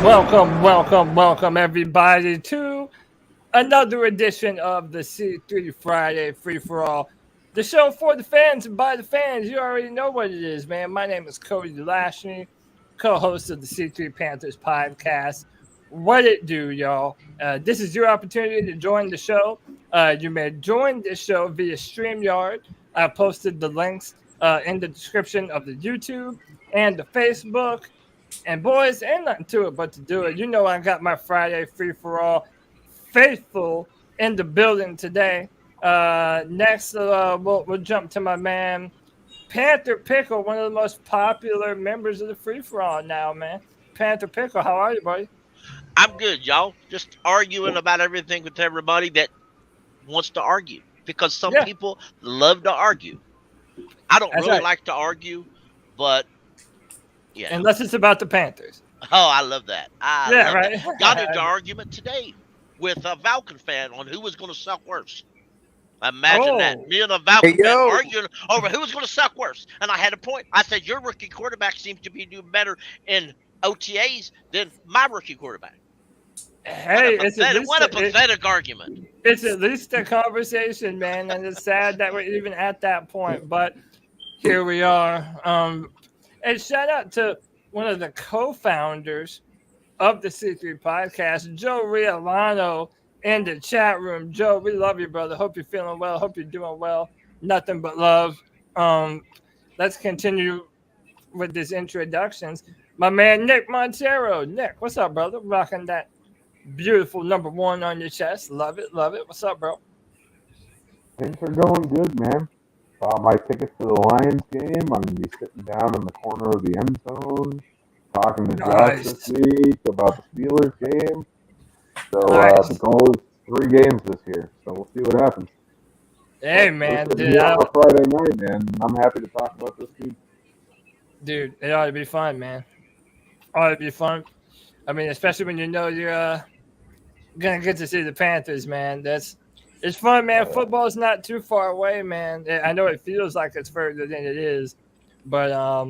Welcome, everybody, to another edition of the C3 Friday Free for All, the show for the fans and by the fans. You already know what it is, man. My name is Cody Lashney, co-host of the C3 Panthers podcast. What it do, y'all? This is your opportunity to join the show. You may join this show via Streamyard. I posted the links in the description of the YouTube and the Facebook. And boys, ain't nothing to it but to do it. You know I got my Friday free for all faithful in the building today. Next, we'll jump to my man Panther Pickle, one of the most popular members of the free for all now, man. Panther Pickle, how are you, buddy? I'm good, y'all. Just arguing about everything with everybody that wants to argue because some people love to argue. I don't really like to argue, but yeah. Unless it's about the Panthers. Oh, I love that. Right. That. Got into argument today with a Falcon fan on who was going to suck worse. Imagine that. Me and a Falcon fan arguing over who was going to suck worse. And I had a point. I said, your rookie quarterback seems to be doing better in OTAs than my rookie quarterback. Hey, what a pathetic argument. It's at least a conversation, man. And it's sad that we're even at that point. But here we are. And shout out to one of the co-founders of the C3 podcast, Joe Riolano, in the chat room. Joe, we love you, brother. Hope you're feeling well. Hope you're doing well. Nothing but love. Let's continue with these introductions. My man, Nick Montero. Nick, what's up, brother? Rocking that beautiful number 1 on your chest. Love it. What's up, bro? Things are going good, man. Bought my tickets to the Lions game. I'm going to be sitting down in the corner of the end zone, talking to Josh this week about the Steelers game. So the goal is 3 games this year. So we'll see what happens. Hey, man. Dude, on a Friday night, man. I'm happy to talk about this game. Dude, it ought to be fun, man. Ought to be fun. I mean, especially when you know you're going to get to see the Panthers, man. It's fun, man. Football's not too far away, man. I know it feels like it's further than it is, but I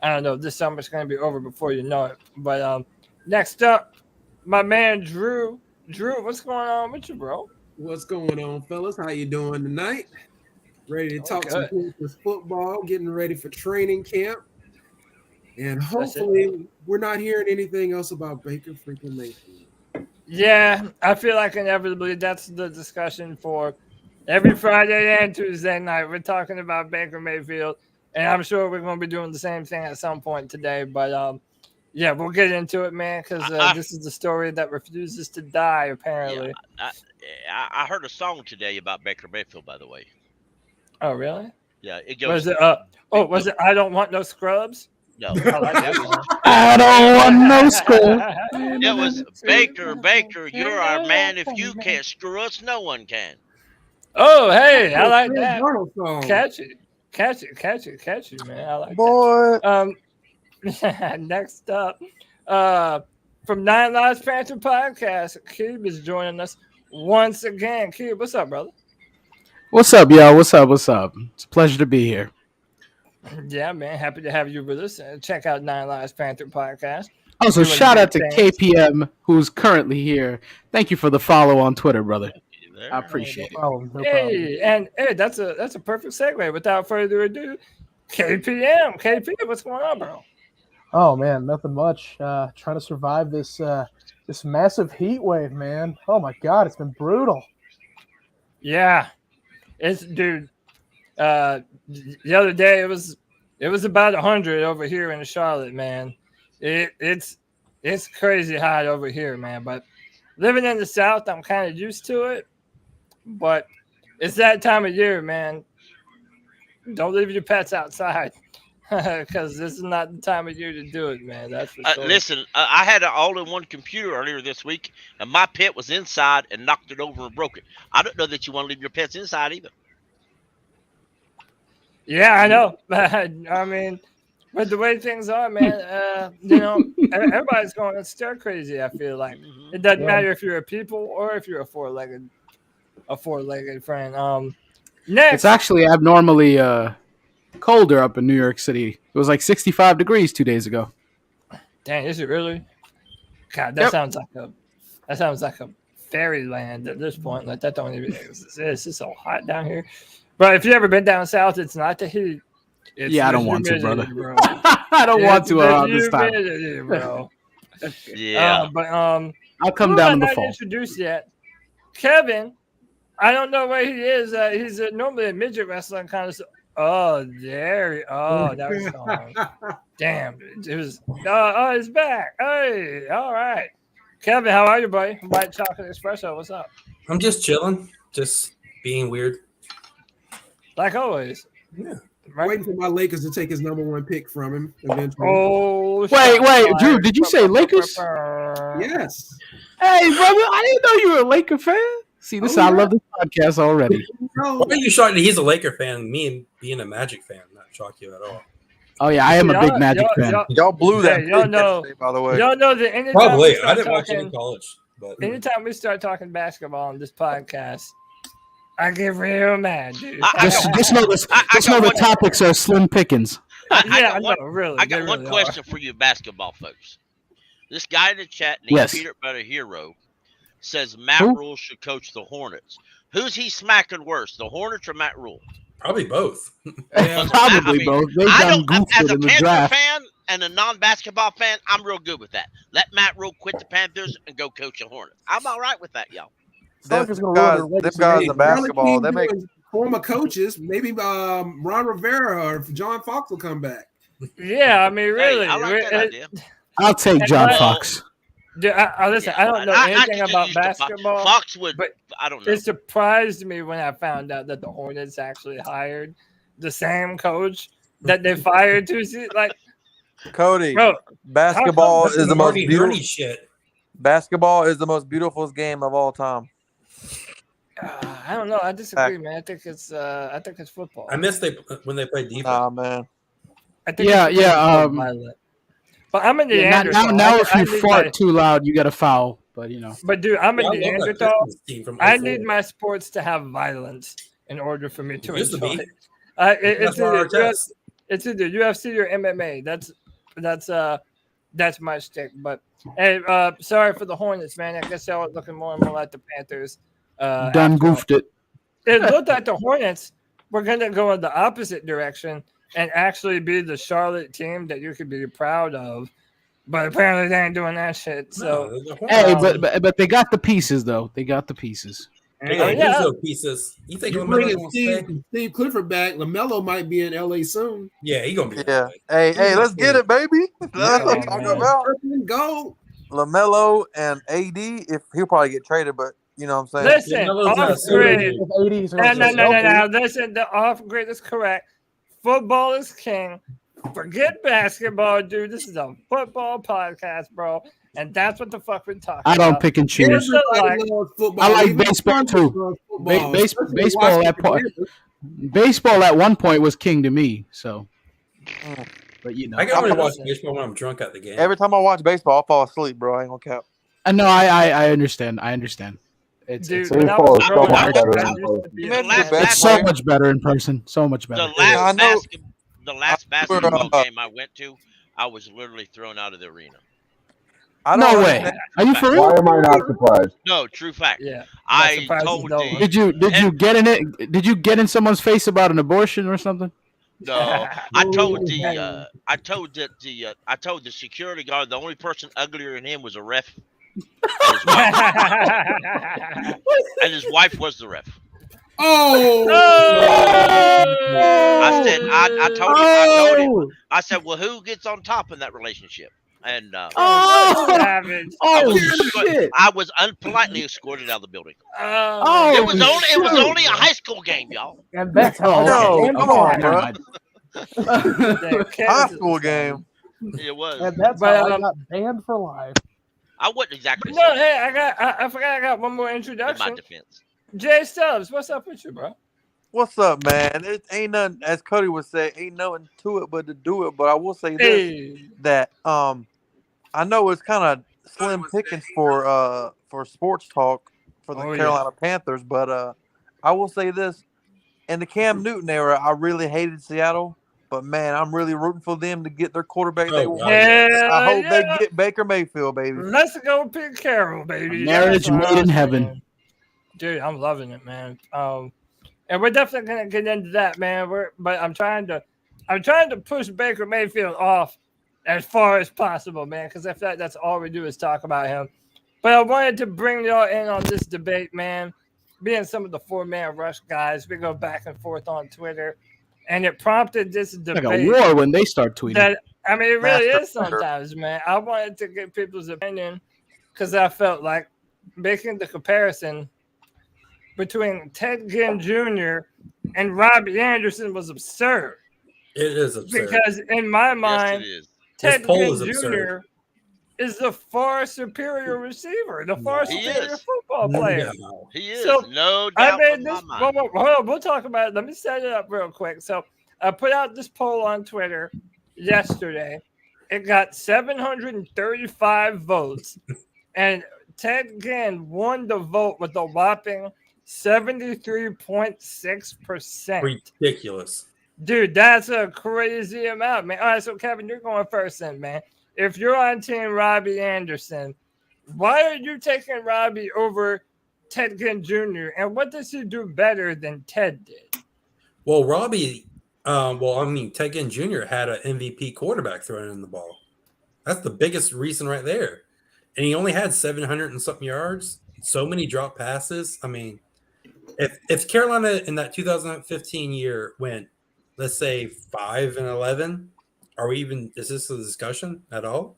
don't know. This summer's going to be over before you know it. But next up, my man Drew. Drew, what's going on with you, bro? What's going on, fellas? How you doing tonight? Ready to talk some Panthers football, getting ready for training camp. And hopefully we're not hearing anything else about Baker freaking Mayfield. Yeah, I feel like inevitably that's the discussion for every Friday and Tuesday night. We're talking about Baker Mayfield, and I'm sure we're going to be doing the same thing at some point today. But, yeah, we'll get into it, man, because this is the story that refuses to die, apparently. I heard a song today about Baker Mayfield, by the way. Oh, really? Yeah, it goes. Was it I Don't Want No Scrubs? No. I don't want no school. It was Baker, you're our man. If you can't screw us, no one can. Oh, hey, I like that. Catch it, man. I like that. Next up, from 9 Lives Panther Podcast, Keeb is joining us once again. Keeb, what's up, brother? What's up, y'all? What's up? It's a pleasure to be here. Yeah, man. Happy to have you with us. Check out 9 Lives Panther Podcast. Also, shout out to KPM, who's currently here. Thank you for the follow on Twitter, brother. I appreciate it. No problem. That's a perfect segue. Without further ado, KPM, what's going on, bro? Oh man, nothing much. Trying to survive this massive heat wave, man. Oh my god, it's been brutal. Yeah, dude. The other day it was about 100 over here in Charlotte, man. It's crazy hot over here, man. But living in the South, I'm kind of used to it. But it's that time of year, man. Don't leave your pets outside because this is not the time of year to do it, man. That's for sure. Listen, I had an all-in-one computer earlier this week, and my pet was inside and knocked it over and broke it. I don't know that you want to leave your pets inside either. Yeah, I know. I mean, with the way things are, man, everybody's going stir crazy. I feel like it doesn't matter if you're a people or if you're a four-legged friend. Next, it's actually abnormally colder up in New York City. It was like 65 degrees 2 days ago. Dang, is it really? God, that sounds like a fairyland at this point. Like that don't even exist. It's so hot down here. But if you ever been down south, it's not the heat. It's I don't want to, brother. Bro. I don't want to around this time, bro. Yeah. But I'll come down in the fall. Introduced yet, Kevin. I don't know where he is. He's normally a midget wrestling kind of. Oh, there. Oh, that was gone. Damn. It was. Oh, he's back. Hey, all right. Kevin, how are you, buddy? White chocolate espresso. What's up? I'm just chilling, just being weird. Like always. Yeah. Right? Waiting for my Lakers to take his number 1 pick from him eventually. Oh, wait, Drew, did you say Lakers? Yes. Hey, brother, I didn't know you were a Laker fan. See, I love this podcast already. Why are you shocked that he's a Laker fan? Me and being a Magic fan, not shock you at all. Oh yeah, I am a big Magic fan. Y'all blew that. Y'all know, yesterday, by the way. Y'all know that anytime Probably. I didn't watch it in college. But anytime we start talking basketball on this podcast, I get real mad, dude. Just know the topics are slim pickings. I really. got one question for you, basketball folks. This guy in the chat named Peanut Butter Hero says Matt Rule should coach the Hornets. Who's he smacking worse, the Hornets or Matt Rule? Probably both. Probably both. As a Panther fan and a non-basketball fan, I'm real good with that. Let Matt Rule quit the Panthers and go coach the Hornets. I'm all right with that, y'all. Them guys in basketball, they make former coaches. Maybe Ron Rivera or John Fox will come back. Yeah, I mean, really. Hey, I like that idea. I'll take John Fox. Dude, listen, I don't know anything about basketball. Fox would, but I don't know. It surprised me when I found out that the Hornets actually hired the same coach that they fired to. Like, Cody, bro, basketball is the most beautiful. Shit. Basketball is the most beautiful game of all time. I don't know. I disagree, man. I think it's football. I miss when they play defense. Nah, man. I think but I'm a Neanderthal. Now if you fart too loud, you get a foul. But But dude, I'm a Neanderthal. I need my sports to have violence in order for me to enjoy it. It's either UFC or MMA. That's my stick. But hey, sorry for the Hornets, man. I guess y'all are looking more and more like the Panthers. Done goofed it. It looked like the Hornets were gonna go in the opposite direction and actually be the Charlotte team that you could be proud of. But apparently they ain't doing that shit. So hey, but they got the pieces though. They got the pieces. Pieces. You think Steve Clifford back? LaMelo might be in LA soon. Yeah, he gonna be. Yeah. Hey, let's get it, baby. That's what I'm talking about. Go. LaMelo and AD. If he'll probably get traded, but you know what I'm saying. Listen, off grid. No. Listen, the off grid is correct. Football is king. Forget basketball, dude. This is a football podcast, bro. And that's what the fuck we're talking about. I don't pick and choose. I like baseball too. Baseball at one point was king to me. So, but I can only watch baseball when I'm drunk at the game. Every time I watch baseball, I fall asleep, bro. I ain't gonna cap. No, I understand. It's so much better in person. So much better. The last basketball game I went to, I was literally thrown out of the arena. No way. Are you for real? Why am I not surprised? No, true fact. Yeah. I told you. Did you get in it? Did you get in someone's face about an abortion or something? No, I told the security guard the only person uglier than him was a ref. And his wife was the ref. Oh! I told him. I said, well, who gets on top in that relationship? And shit! I was unpolitely escorted out of the building. It was only a high school game, y'all. And that's come on, bro. High school game. It was. And that's how I got banned for life. I wouldn't exactly. No, hey, I forgot. I got one more introduction. In my defense. Jay Stubbs, what's up with you, bro? What's up, man? It ain't nothing, as Cody would say, ain't nothing to it but to do it. But I will say this, that I know it's kind of slim pickings for sports talk for the Carolina Panthers, but I will say this: in the Cam Newton era, I really hated Seattle, But man, I'm really rooting for them to get their quarterback they want. Yeah, I hope they get Baker Mayfield, baby. Let's go Pete Carroll, baby. A marriage made in heaven. Man. Dude, I'm loving it, man. And we're definitely gonna get into that, man. But I'm trying to push Baker Mayfield off as far as possible, man. Because I feel like that's all we do is talk about him. But I wanted to bring y'all in on this debate, man. Being some of the 4-man rush guys, we go back and forth on Twitter, and it prompted this debate. Like a war when they start tweeting. It really is sometimes, man. I wanted to get people's opinion because I felt like making the comparison between Ted Ginn Jr. and Robby Anderson was absurd. It is absurd. Because in my mind, Ted Ginn Jr. is the far superior receiver, the far superior football player. No. He is. So no doubt in my mind. Hold on, we'll talk about it. Let me set it up real quick. So I put out this poll on Twitter yesterday. It got 735 votes. And Ted Ginn won the vote with a whopping 73.6%. Ridiculous. Dude, that's a crazy amount, man. All right, so Kevin, you're going first then, man. If you're on team Robby Anderson, why are you taking Robby over Ted Ginn Jr.? And what does he do better than Ted did? Well, Robby, Ted Ginn Jr. had an MVP quarterback throwing in the ball. That's the biggest reason right there. And he only had 700 and something yards, so many drop passes. I mean, if Carolina in that 2015 year went, let's say 5-11, is this a discussion at all?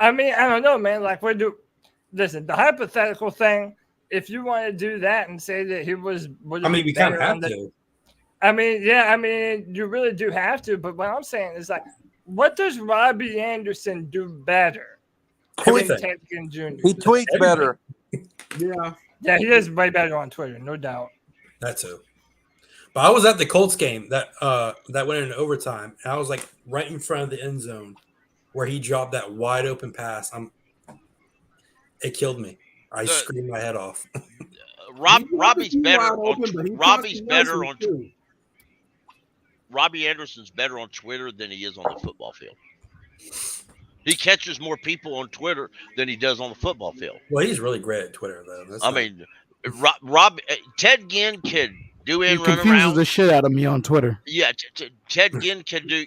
I mean, I don't know, man. Like, listen, the hypothetical thing, if you want to do that and say that he was, we kind of have to. You really do have to. But what I'm saying is, like, what does Robby Anderson do better than Ted Ginn Jr.? He tweets better. Yeah, he is way better on Twitter, no doubt. That too. But I was at the Colts game that went into overtime, and I was like right in front of the end zone where he dropped that wide open pass. It killed me. I screamed my head off. Robby Anderson's better on Twitter than he is on the football field. He catches more people on Twitter than he does on the football field. Well, he's really great at Twitter, though. Ted Ginn can do in he run confuses around. The shit out of me on Twitter. Yeah, Ted Ginn can do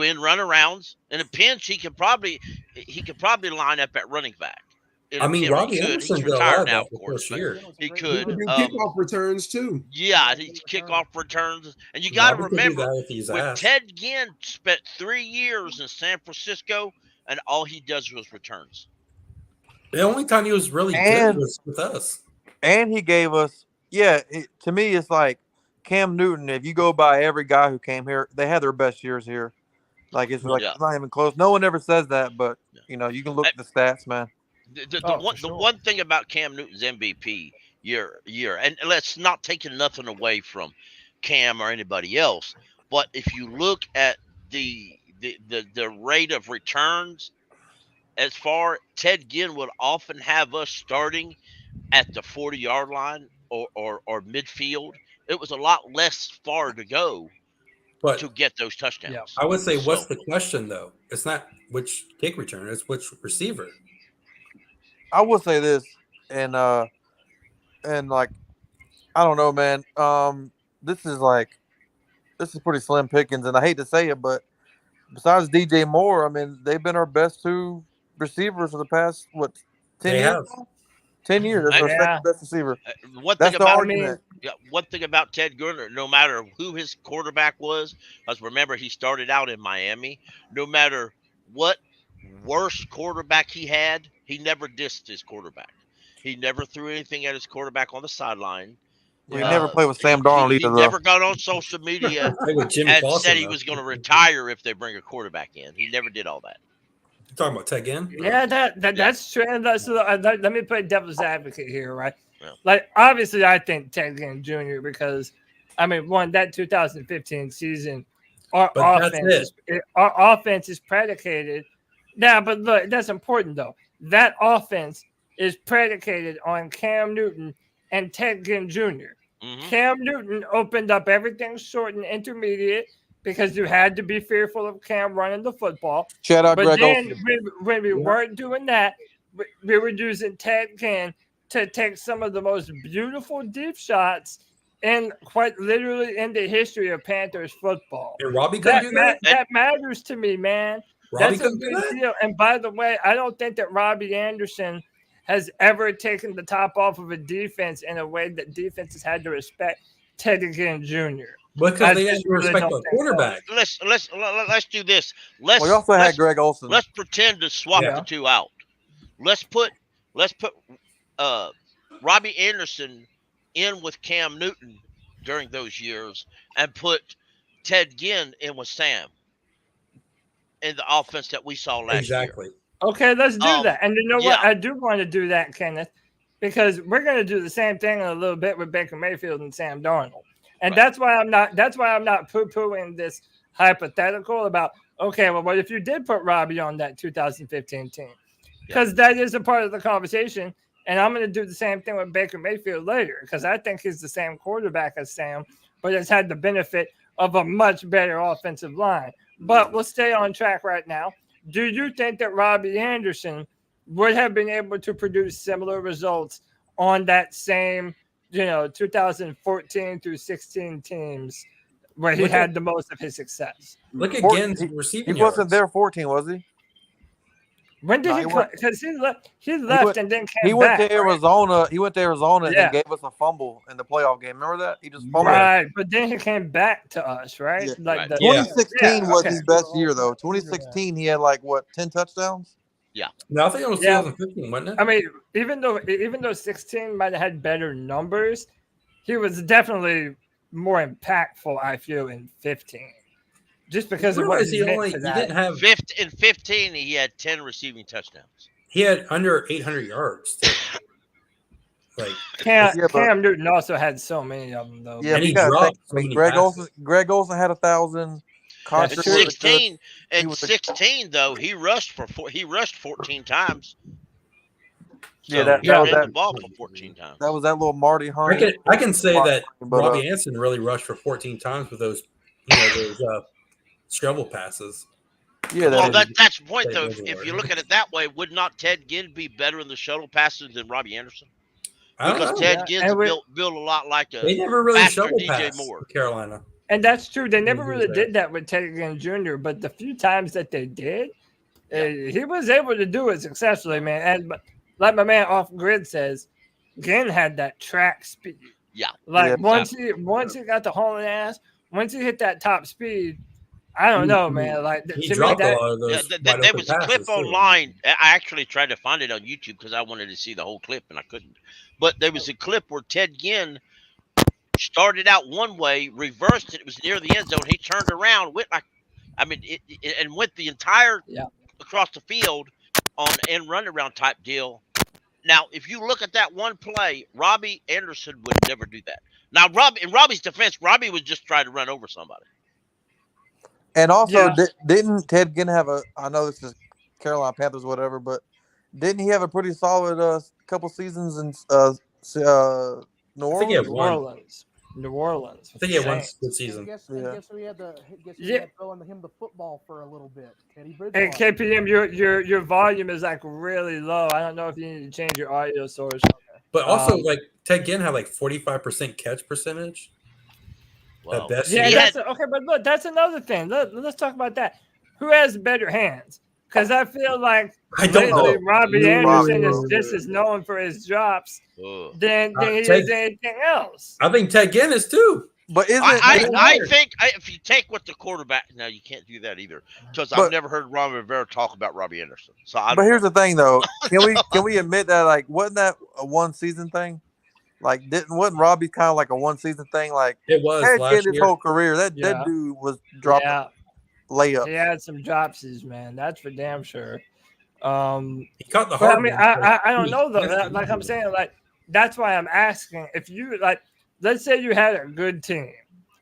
in run arounds. In a pinch, he could probably line up at running back. Robby Anderson he's retired now, of course. He could do kickoff returns too. Yeah, he's kickoff returns, and you got to remember when Ted Ginn spent 3 years in San Francisco, and all he does was returns. The only time he was really good was with us. And he gave us, to me, it's like Cam Newton. If you go by every guy who came here, they had their best years here. It's not even close. No one ever says that, but you can look at the stats, man. The one thing about Cam Newton's MVP year, and let's not take nothing away from Cam or anybody else, but if you look at the rate of returns, as far Ted Ginn would often have us starting at the 40-yard line or midfield. It was a lot less far to go to get those touchdowns. Yeah. I would say, what's the question though? It's not which kick returner; it's which receiver. I will say this, and like, I don't know, man. This is pretty slim pickings, and I hate to say it, but besides DJ Moore, I mean, they've been our best 2 receivers for the past 10 years. 10 years. That's our second best receiver. One thing about Ted Ginn, no matter who his quarterback was, because remember he started out in Miami. No matter what worst quarterback he had, he never dissed his quarterback. He never threw anything at his quarterback on the sideline. He never played with Sam Darnold either. He never got on social media and said he was going to retire if they bring a quarterback in. He never did all that. You're talking about Ted Ginn? Yeah, that's true. Let me play devil's advocate here, right? Yeah. Like, obviously, I think Ted Ginn Jr. because, I mean, that 2015 season, our offense is predicated. Now, but look, that's important, though. That offense is predicated on Cam Newton and Ted Ginn Jr. Cam Newton opened up everything short and intermediate because you had to be fearful of Cam running the football. Shout out but Greg then Olsen. when we weren't doing that, we were using Ted Ginn to take some of the most beautiful deep shots in quite literally in the history of Panthers football. And Robby couldn't do that? That matters to me, man. Robby That's a big deal. And by the way, I don't think that Robby Anderson has ever taken the top off of a defense in a way that defenses had to respect Teddy Ginn Jr. Because they didn't respect the quarterback. So. Let's do this. We also had Greg Olsen. Let's pretend to swap the two out. Let's put Robby Anderson in with Cam Newton during those years and put Ted Ginn in with Sam in the offense that we saw last year. Okay, let's do that. And you know what? I do want to do that, Kenneth, because we're going to do the same thing in a little bit with Baker Mayfield and Sam Darnold. And that's why I'm not poo-pooing this hypothetical about, okay, well, what if you did put Robby on that 2015 team? Because that is a part of the conversation. And I'm going to do the same thing with Baker Mayfield later because I think he's the same quarterback as Sam, but has had the benefit of a much better offensive line. But we'll stay on track right now. Do you think that Robby Anderson would have been able to produce similar results on that same, 2014 through 16 teams where he had the most of his success? Look at Ginn's receiving He wasn't there 14, was he? When did he come? Because he left and then came back. He went to Arizona. Right? He went to Arizona and gave us a fumble in the playoff game. Remember that? He just fumbled. Right, but then he came back to us, right? Yeah. 2016 was his best year, though. 2016, he had 10 touchdowns? Yeah. No, I think it was 2015, wasn't it? I mean, even though 16 might have had better numbers, he was definitely more impactful, I feel, in 15. Just because of what he didn't have in 15, he had 10 receiving touchdowns. He had under 800 yards. Cam Newton also had so many of them, though. Yeah, and he dropped so many passes. Greg Olsen had 1,000. In 16, though, he rushed 14 times. So that was the ball for 14 times. That was that little Marty Hunt. I can say that Robby Anderson really rushed for 14 times with those, those shovel passes. Yeah, that's the point, though. If you look at it that way, would not Ted Ginn be better in the shuttle passes than Robby Anderson? Because Ted Ginn's built a lot like a they never really shovel DJ passed Moore. Carolina. And that's true. They never really did that with Ted Ginn Jr., but the few times that they did, he was able to do it successfully, man. And like my man Off Grid says, Ginn had that track speed. Yeah. Once he got the hauling ass, once he hit that top speed, I don't know, man. He dropped a lot of those. There was a clip online. I actually tried to find it on YouTube because I wanted to see the whole clip and I couldn't. But there was a clip where Ted Ginn started out one way, reversed it. It was near the end zone. He turned around, went the entire across the field on an run around type deal. Now, if you look at that one play, Robby Anderson would never do that. Now, in Robby's defense, Robby was just trying to run over somebody. And also, didn't Ted Ginn have I know this is Carolina Panthers, whatever, but didn't he have a pretty solid couple seasons in New Orleans? New Orleans. I think he had one good season. I guess we had throwing him the football for a little bit. Hey, KPM, your volume is really low. I don't know if you need to change your audio source. But also, Ted Ginn had 45% catch percentage. Wow. But look, that's another thing. Let's talk about that. Who has better hands? Because I feel like Robby Anderson is just as known for his drops than he is anything else. I think Ted Ginn is too. But I think if you take what the quarterback, now you can't do that either because I've never heard Ron Rivera talk about Robby Anderson. But here's the thing, though, can we admit that wasn't that a one season thing? Wasn't Robby kind of like a one season thing? It was last year. His whole career. That dude was dropping layups. He had some dropsies, man. That's for damn sure. He caught the hard. I don't know though. Like I'm saying, that's why I'm asking if you let's say you had a good team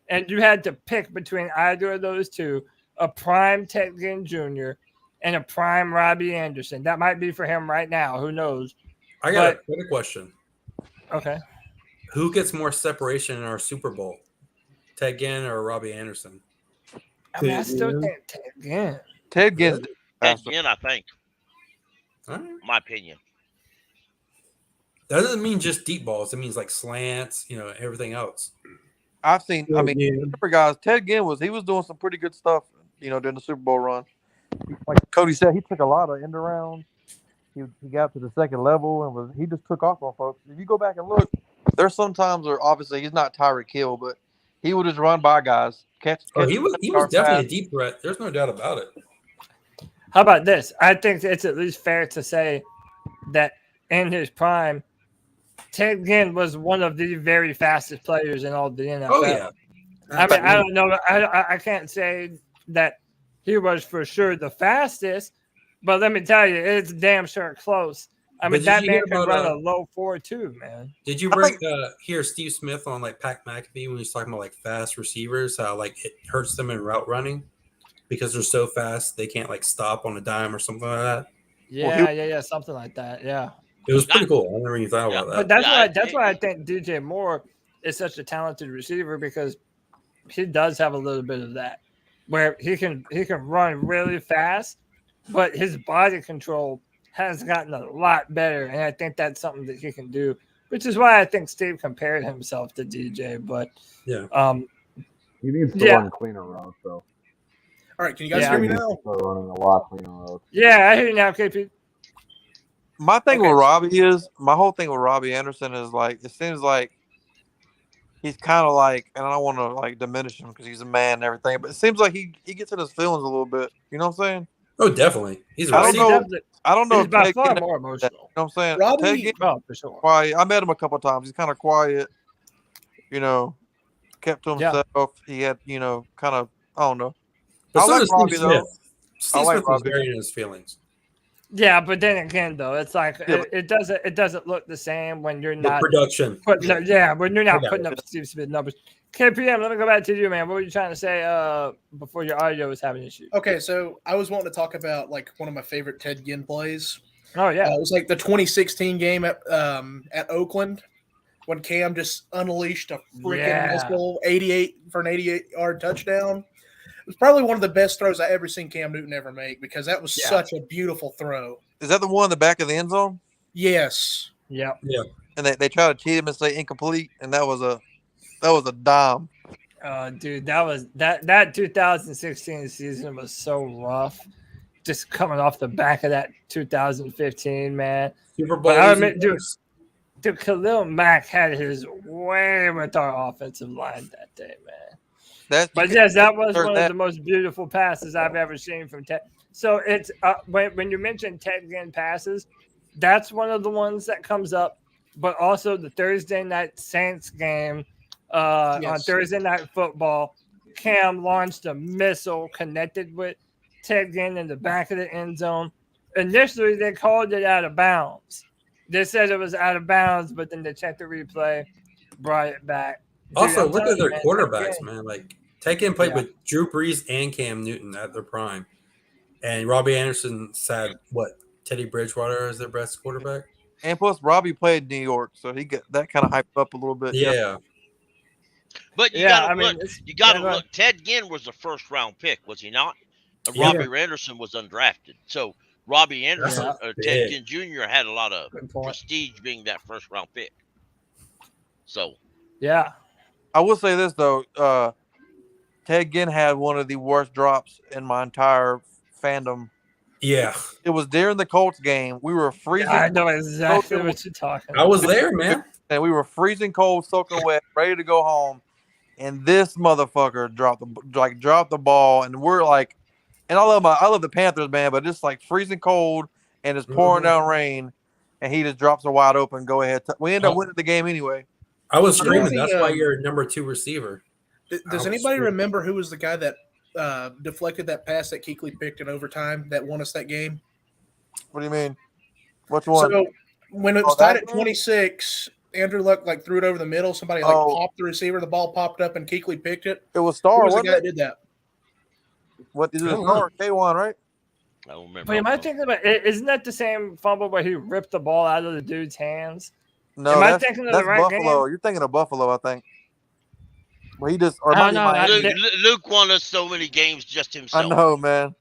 and you had to pick between either of those two, a prime Ted Ginn Jr. and a prime Robby Anderson. That might be for him right now. Who knows? I got a question. Okay. Who gets more separation in our Super Bowl? Ted Ginn or Robby Anderson? I mean, I still think Ted Ginn. Ted Ginn's Ted Ginn, I think. All right. My opinion. That doesn't mean just deep balls. It means like slants, everything else. I've seen. I mean, remember, guys, Ted Ginn was doing some pretty good stuff, during the Super Bowl run. Like Cody said, he took a lot of end arounds. He got to the second level and he just took off on folks. If you go back and look, there's sometimes where obviously he's not Tyreek Hill, but he would just run by guys. He was definitely a deep threat. There's no doubt about it. How about this? I think it's at least fair to say that in his prime, Ted Ginn was one of the very fastest players in all the NFL. Oh, yeah. I mean, I don't know. I can't say that he was for sure the fastest, but let me tell you, it's damn sure close. I mean, that man could run a low 4.2, man. Did you hear Steve Smith on like Pat McAfee when he's talking about like fast receivers, how like it hurts them in route running because they're so fast they can't like stop on a dime or something like that? Yeah, something like that. Yeah. It was pretty cool. I never even thought about that. But that's why I think DJ Moore is such a talented receiver, because he does have a little bit of that, where he can run really fast, but his body control has gotten a lot better, and I think that's something that he can do, which is why I think Steve compared himself to DJ. But he needs to run cleaner routes, though. All right, can you guys hear me now? Running a lot cleaner routes. Yeah, I hear you now, KP. My thing with Robby is, my whole thing with Robby Anderson is like, it seems like he's kind of like, and I don't want to like diminish him because he's a man and everything, but it seems like he gets in his feelings a little bit. You know what I'm saying? Oh, definitely. I don't know. He's by far more emotional. You know what I'm saying? Robby, for sure. Quiet. I met him a couple of times. He's kind of quiet. Kept to himself. Yeah. He had, kind of, I don't know. But I like Robby though. Steve Smith was very in his feelings. Yeah, but then again, though, it's like it doesn't look the same when you're not production. When you're not putting up Steve Smith numbers. KPM, let me go back to you, man. What were you trying to say before your audio was having issues? Okay, so I was wanting to talk about like one of my favorite Ted Ginn plays. Oh yeah, it was like the 2016 game at Oakland when Cam just unleashed a freaking missile 88 for an 88-yard touchdown. It was probably one of the best throws I ever seen Cam Newton ever make, because that was such a beautiful throw. Is that the one in the back of the end zone? Yes. Yeah. And they try to cheat him and say incomplete, and that was a dime. Dude, that 2016 season was so rough. Just coming off the back of that 2015, man. Super Bowl. Dude, Khalil Mack had his way with our offensive line that day, man. That was one of the most beautiful passes I've ever seen from Ted. So it's when you mention Ted Ginn passes, that's one of the ones that comes up. But also the Thursday night Saints game on Thursday Night Football, Cam launched a missile connected with Ted Ginn in the back of the end zone. Initially, they called it out of bounds. They said it was out of bounds, but then they checked the replay, brought it back. Also, look at their quarterbacks, man. Like, Ted Ginn played with Drew Brees and Cam Newton at their prime. And Robby Anderson said, Teddy Bridgewater is their best quarterback? And plus, Robby played New York, so he got that kind of hyped up a little bit. Yeah. But you got to look. Ted Ginn was a first-round pick, was he not? Robby Anderson was undrafted. So Robby Anderson, Ted Ginn Jr. had a lot of prestige being that first-round pick. So. Yeah. I will say this, though. Ted Ginn had one of the worst drops in my entire fandom. Yeah. It was during the Colts game. We were freezing. I know exactly what you're talking about. I was there, man. And we were freezing cold, soaking wet, ready to go home. And this motherfucker dropped the ball. And we're like, and I love the Panthers, man, but it's like freezing cold and it's pouring down rain. And he just drops a wide open, go ahead. We end up winning the game anyway. I was screaming. That's why you're number 2 receiver. Does anybody remember who was the guy that deflected that pass that Kuechly picked in overtime that won us that game? What do you mean? Which one? So when it was tied at 26, Andrew Luck threw it over the middle. Somebody popped the receiver. The ball popped up and Kuechly picked it. It was Star. Who was the guy that did that? What is it? Star K1, right? I don't remember. But am I thinking about? Isn't that the same fumble where he ripped the ball out of the dude's hands? No, Am I thinking of the right Buffalo. game? You're thinking of Buffalo, I think. Well, he just or I don't might know. be Luke won us so many games just I himself. know, man.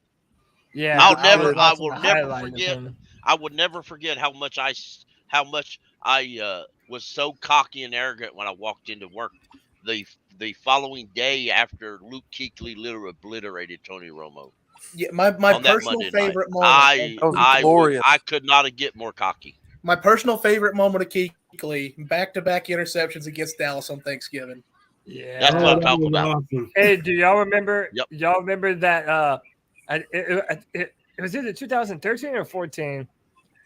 Yeah, I was watching will the never highlight of forget. him. I would never forget how much I was so cocky and arrogant when I walked into work the following day after Luke Kuechly literally obliterated Tony Romo. Yeah, my on that personal Monday favorite night. moment. I could not get more cocky. My personal favorite moment of Kuechly, back-to-back interceptions against Dallas on Thanksgiving. Yeah, that's what I'm talking about. Hey, do y'all remember? Yep. Y'all remember that? It was either 2013 or 14.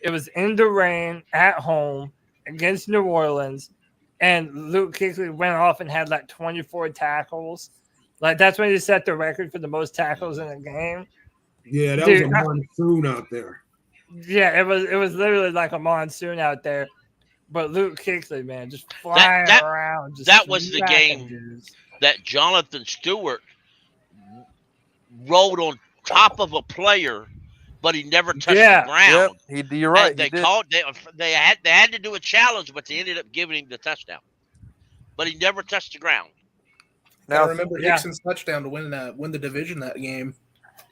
It was in the rain at home against New Orleans, and Luke Kuechly went off and had like 24 tackles. Like that's when he set the record for the most tackles in a game. Yeah, that was a monsoon out there. Yeah, it was literally like a monsoon out there. But Luke Kuechly, man, just flying around. That was the game that Jonathan Stewart rolled on top of a player, but he never touched the ground. Yep. You're right. And they had to do a challenge, but they ended up giving him the touchdown. But he never touched the ground. Now I remember Hickson's touchdown to win the division that game.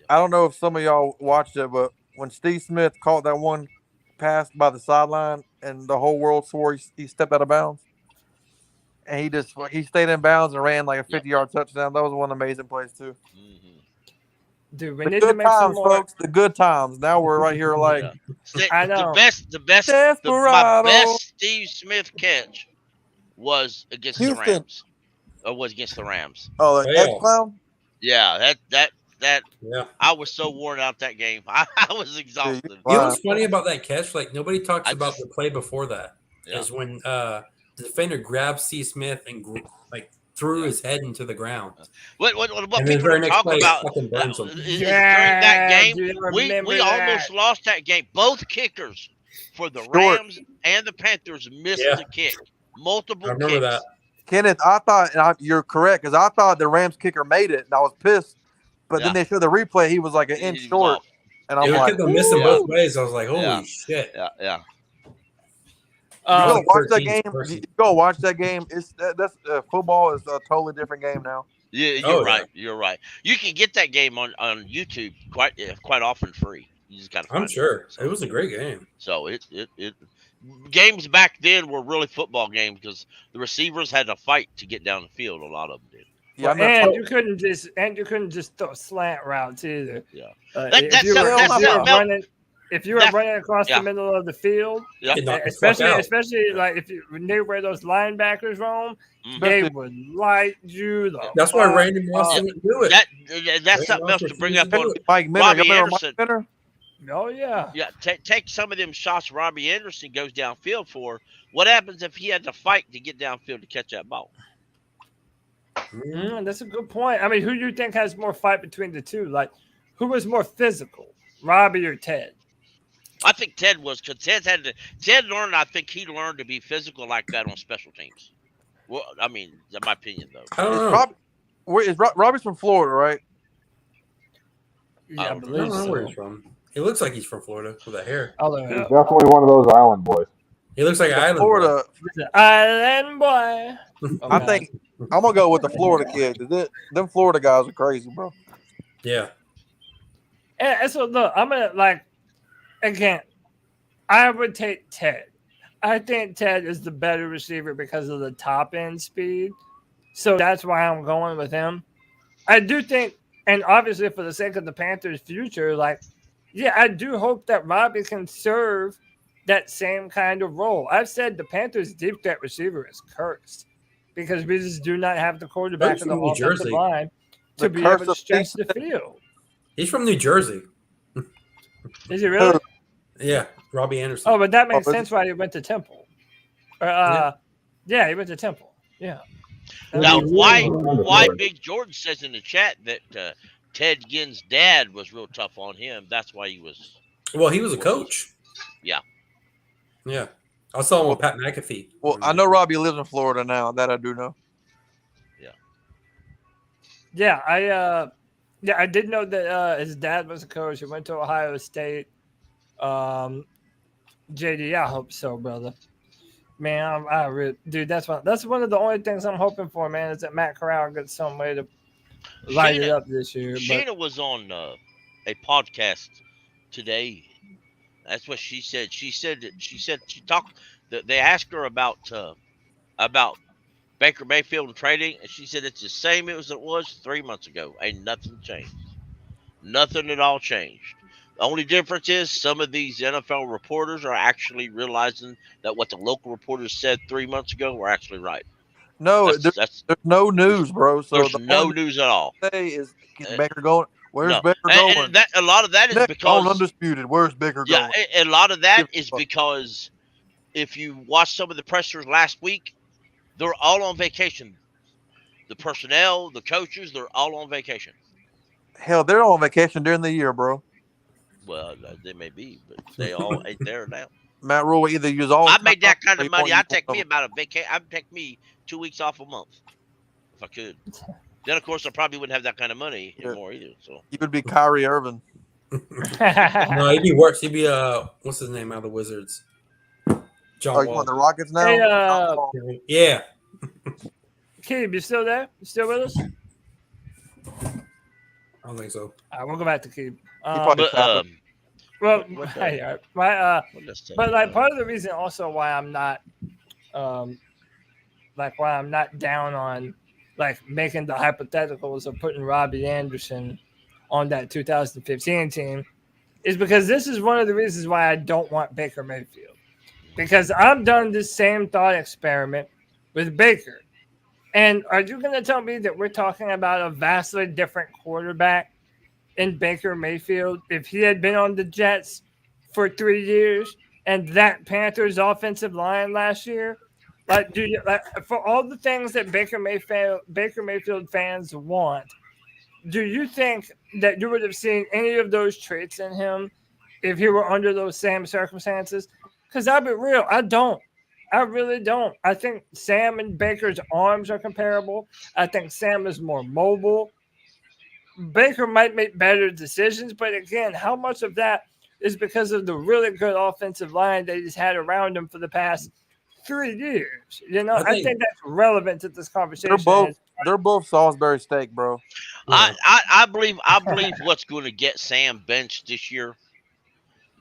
I don't know if some of y'all watched it, but when Steve Smith caught that one pass by the sideline and the whole world swore he stepped out of bounds, and he stayed in bounds and ran like a 50-yard touchdown. That was one amazing plays too. Dude, we the need good to make times, some more. folks. The good times. Now we're right here, like I know. My best Steve Smith catch was against the Rams. Was against the Rams. Oh, the X-Clown? Yeah, that. Yeah. I was so worn out that game. I was exhausted. You know what's funny about that catch? Like nobody talks about the play before that. Is when the defender grabbed Steve Smith and threw his head into the ground. What people don't talk about during that game, we almost lost that game. Both kickers for the Rams and the Panthers missed the kick. Multiple I remember kicks. that. Kenneth, I thought you're correct because I thought the Rams kicker made it, and I was pissed. But then they showed the replay; he was like an inch short, and I'm like, missing both ways. I was like, holy shit! Yeah. You go watch that game. You go watch that game. That's football is a totally different game now. Yeah, you're right. You're right. You can get that game on YouTube quite often free. You just got to. I'm sure it was a great game. So it games back then were really football games because the receivers had to fight to get down the field. A lot of them did. Yeah, and you couldn't just throw slant routes either. Yeah, if you were running across the middle of the field, especially like if you knew where those linebackers roam, they would light you. That's why Randy Moss didn't do it. That's something else to bring up on Mike Robby Anderson. Oh yeah, yeah. Take some of them shots Robby Anderson goes downfield for. What happens if he had to fight to get downfield to catch that ball? That's a good point. I mean, who do you think has more fight between the two? Like, who was more physical, Robby or Ted? I think Ted was because Ted learned. I think he learned to be physical like that on special teams. Well, I mean, that's my opinion though. I don't know. Robby's from Florida, right? Yeah, I don't know where he's from. He looks like he's from Florida with that hair. He's definitely one of those island boys. He looks like an island Florida boy. Island boy. I think I'm gonna go with the Florida kid. Them Florida guys are crazy, bro. Yeah. And so look, I'm gonna again. I would take Ted. I think Ted is the better receiver because of the top end speed. So that's why I'm going with him. I do think, and obviously for the sake of the Panthers' future, I do hope that Robby can serve that same kind of role. I've said the Panthers' deep threat receiver is cursed because we just do not have the quarterback in the offensive line to be able to stretch the field. He's from New Jersey. Is he really? Yeah, Robby Anderson. Oh, but that makes sense why he went to Temple. He went to Temple. Yeah. Now, why Big George says in the chat that Ted Ginn's dad was real tough on him. That's why he was. Well, he was a coach. Yeah. Yeah. I saw him with Pat McAfee. Well, I know Robby lives in Florida now. That I do know. Yeah. I did know that his dad was a coach. He went to Ohio State. JD, I hope so, brother. Man, I really, dude, that's one of the only things I'm hoping for, man, is that Matt Corral gets some way to light it up this year. Shanna was on a podcast today. That's what she said. She said she talked. They asked her about Baker Mayfield and trading, and she said it's the same as it was 3 months ago. Ain't nothing changed. Nothing at all changed. The only difference is some of these NFL reporters are actually realizing that what the local reporters said 3 months ago were actually right. No, there's no news, bro. So there's no news at all. Say is Baker going? Where's Baker going? And a lot of that is because undisputed. Where's Baker going? Yeah, a lot of that is because if you watch some of the pressers last week, they're all on vacation. The personnel, the coaches, they're all on vacation. Hell, they're on vacation during the year, bro. Well, they may be, but they all ain't there now. Matt Rule either use all. I made that kind of money. I'd take me about a vacation. I'd take me 2 weeks off a month if I could. Then, of course, I probably wouldn't have that kind of money anymore either. So you would be Kyrie Irving. No, he'd be worse. He'd be what's his name out of the Wizards? John Wall. You want the Rockets now? Hey, yeah. Keeb, you still there? You still with us? I don't think so. All right, we'll go back to Keeb. Well, hey, but like part of the reason also why I'm not, why I'm not down on like making the hypotheticals of putting Robby Anderson on that 2015 team is because this is one of the reasons why I don't want Baker Mayfield, because I've done this same thought experiment with Baker. And are you going to tell me that we're talking about a vastly different quarterback in Baker Mayfield if he had been on the Jets for 3 years and that Panthers offensive line last year? Like, do you for all the things that Baker Mayfield fans want, do you think that you would have seen any of those traits in him if he were under those same circumstances? Because I'll be real, I don't. I really don't. I think Sam and Baker's arms are comparable. I think Sam is more mobile. Baker might make better decisions, but again, how much of that is because of the really good offensive line that he's had around him for the past 3 years? You know, I think that's relevant to this conversation. They're both Salisbury steak, bro. I believe what's going to get Sam benched this year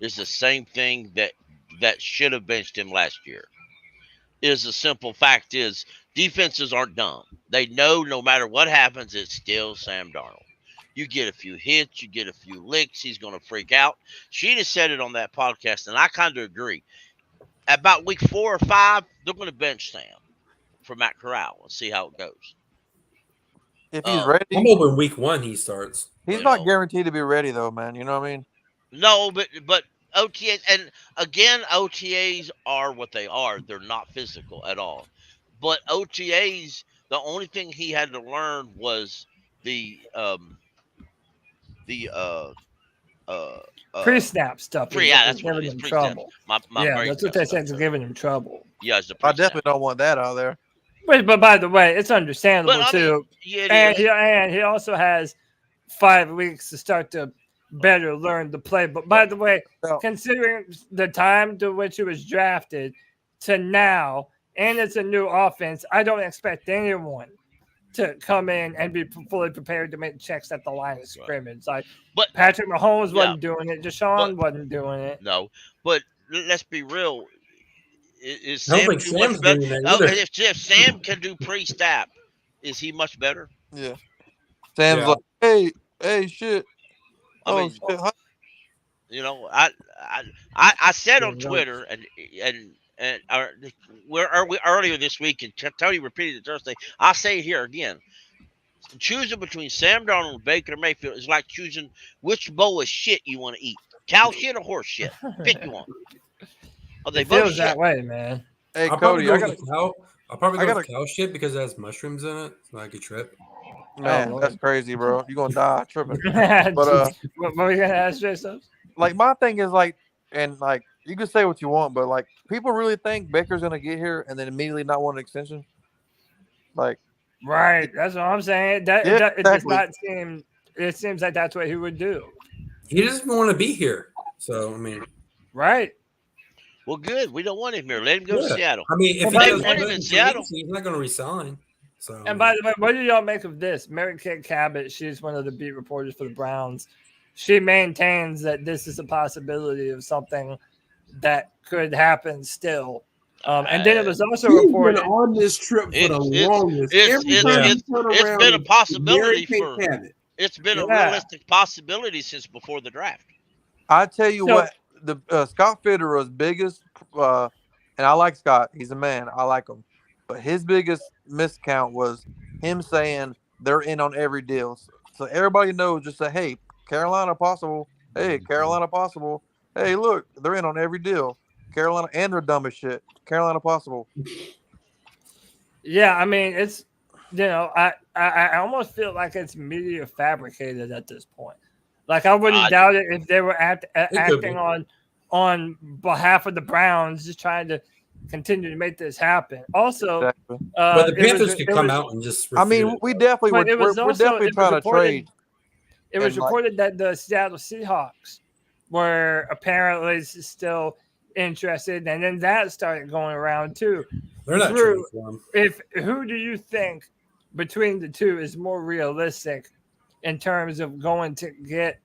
is the same thing that should have benched him last year. Is the simple fact is defenses aren't dumb. They know no matter what happens, it's still Sam Darnold. You get a few hits, you get a few licks, he's going to freak out. Sheena said it on that podcast, and I kind of agree. About week 4 or 5, they're going to bench Sam for Matt Corral and see how it goes. If he's ready, I'm hoping week 1 he starts. He's not guaranteed to be ready though, man. You know what I mean? No, but OTAs, and again, OTAs are what they are. They're not physical at all. But OTAs, the only thing he had to learn was the pre-snap stuff. That's what it is. Trouble. That's what they said is giving him trouble. Yeah, I definitely don't want that out there. But by the way, it's understandable too. And he also has 5 weeks to start to better learn the play. But by the way, considering the time to which he was drafted to now, and it's a new offense, I don't expect anyone to come in and be fully prepared to make checks at the line of scrimmage. But Patrick Mahomes wasn't doing it. Deshaun wasn't doing it. No, but let's be real. Is Sam too much better? If Sam can do pre-snap, is he much better? Yeah. Sam's like, hey, shit. I mean, you know, I said on Twitter and earlier this week, and Tony repeated it Thursday. I'll say it here again. Choosing between Sam Darnold and Baker Mayfield is like choosing which bowl of shit you want to eat: cow shit or horse shit. Pick one. Oh, they both feels that way, man. Hey, Cody, I'll probably go with cow shit because it has mushrooms in it. So I could trip. Man, that's crazy, bro. You're gonna die tripping. But what were you gonna ask, Jason? Like, my thing is you can say what you want, but like, people really think Baker's gonna get here and then immediately not want an extension. Like, right? That's what I'm saying. It does not seem. It seems like that's what he would do. He doesn't want to be here. So I mean, right. Well, good. We don't want him here. Let him go to Yeah. Seattle. I mean, if They he does want him better in in Seattle. he's not going to resign. So, And by the way, what do y'all make of this? Mary Kate Cabot, she's one of the beat reporters for the Browns. She maintains that this is a possibility of something that could happen still. And then it was also He's reported been on this trip for the longest. It's been a possibility for. It's been a realistic possibility since before the draft. I tell you what, the Scott Fitterer's biggest, and I like Scott. He's a man. I like him. But his biggest miscount was him saying they're in on every deal. So everybody knows, just say, hey, Carolina possible. Hey, Carolina possible. Hey, look, they're in on every deal. Carolina, and they're dumb as shit. Carolina possible. Yeah, I mean, it's, I almost feel like it's media fabricated at this point. Like, I wouldn't doubt it if they were acting on behalf of the Browns, just trying to continue to make this happen. Also, exactly. But the Panthers could come out and just refute it. we definitely we're definitely trying to trade. It was reported that the Seattle Seahawks were apparently still interested, and then that started going around too. They're not trading for him. Who do you think between the two is more realistic in terms of going to get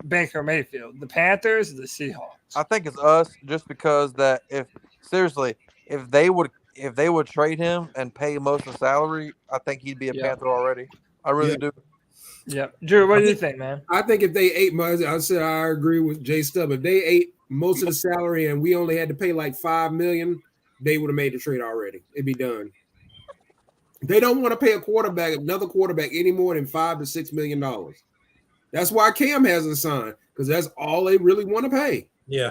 Baker Mayfield, the Panthers or the Seahawks? I think it's us, just because that if they would trade him and pay most of the salary, I think he'd be a Panther already. I really do. Yeah, Drew, what do you think, man? I think if they ate, I said I agree with Jay Stubb. If they ate most of the salary and we only had to pay like $5 million, they would have made the trade already. It'd be done. They don't want to pay another quarterback any more than $5 to $6 million. That's why Cam hasn't signed, because that's all they really want to pay. Yeah.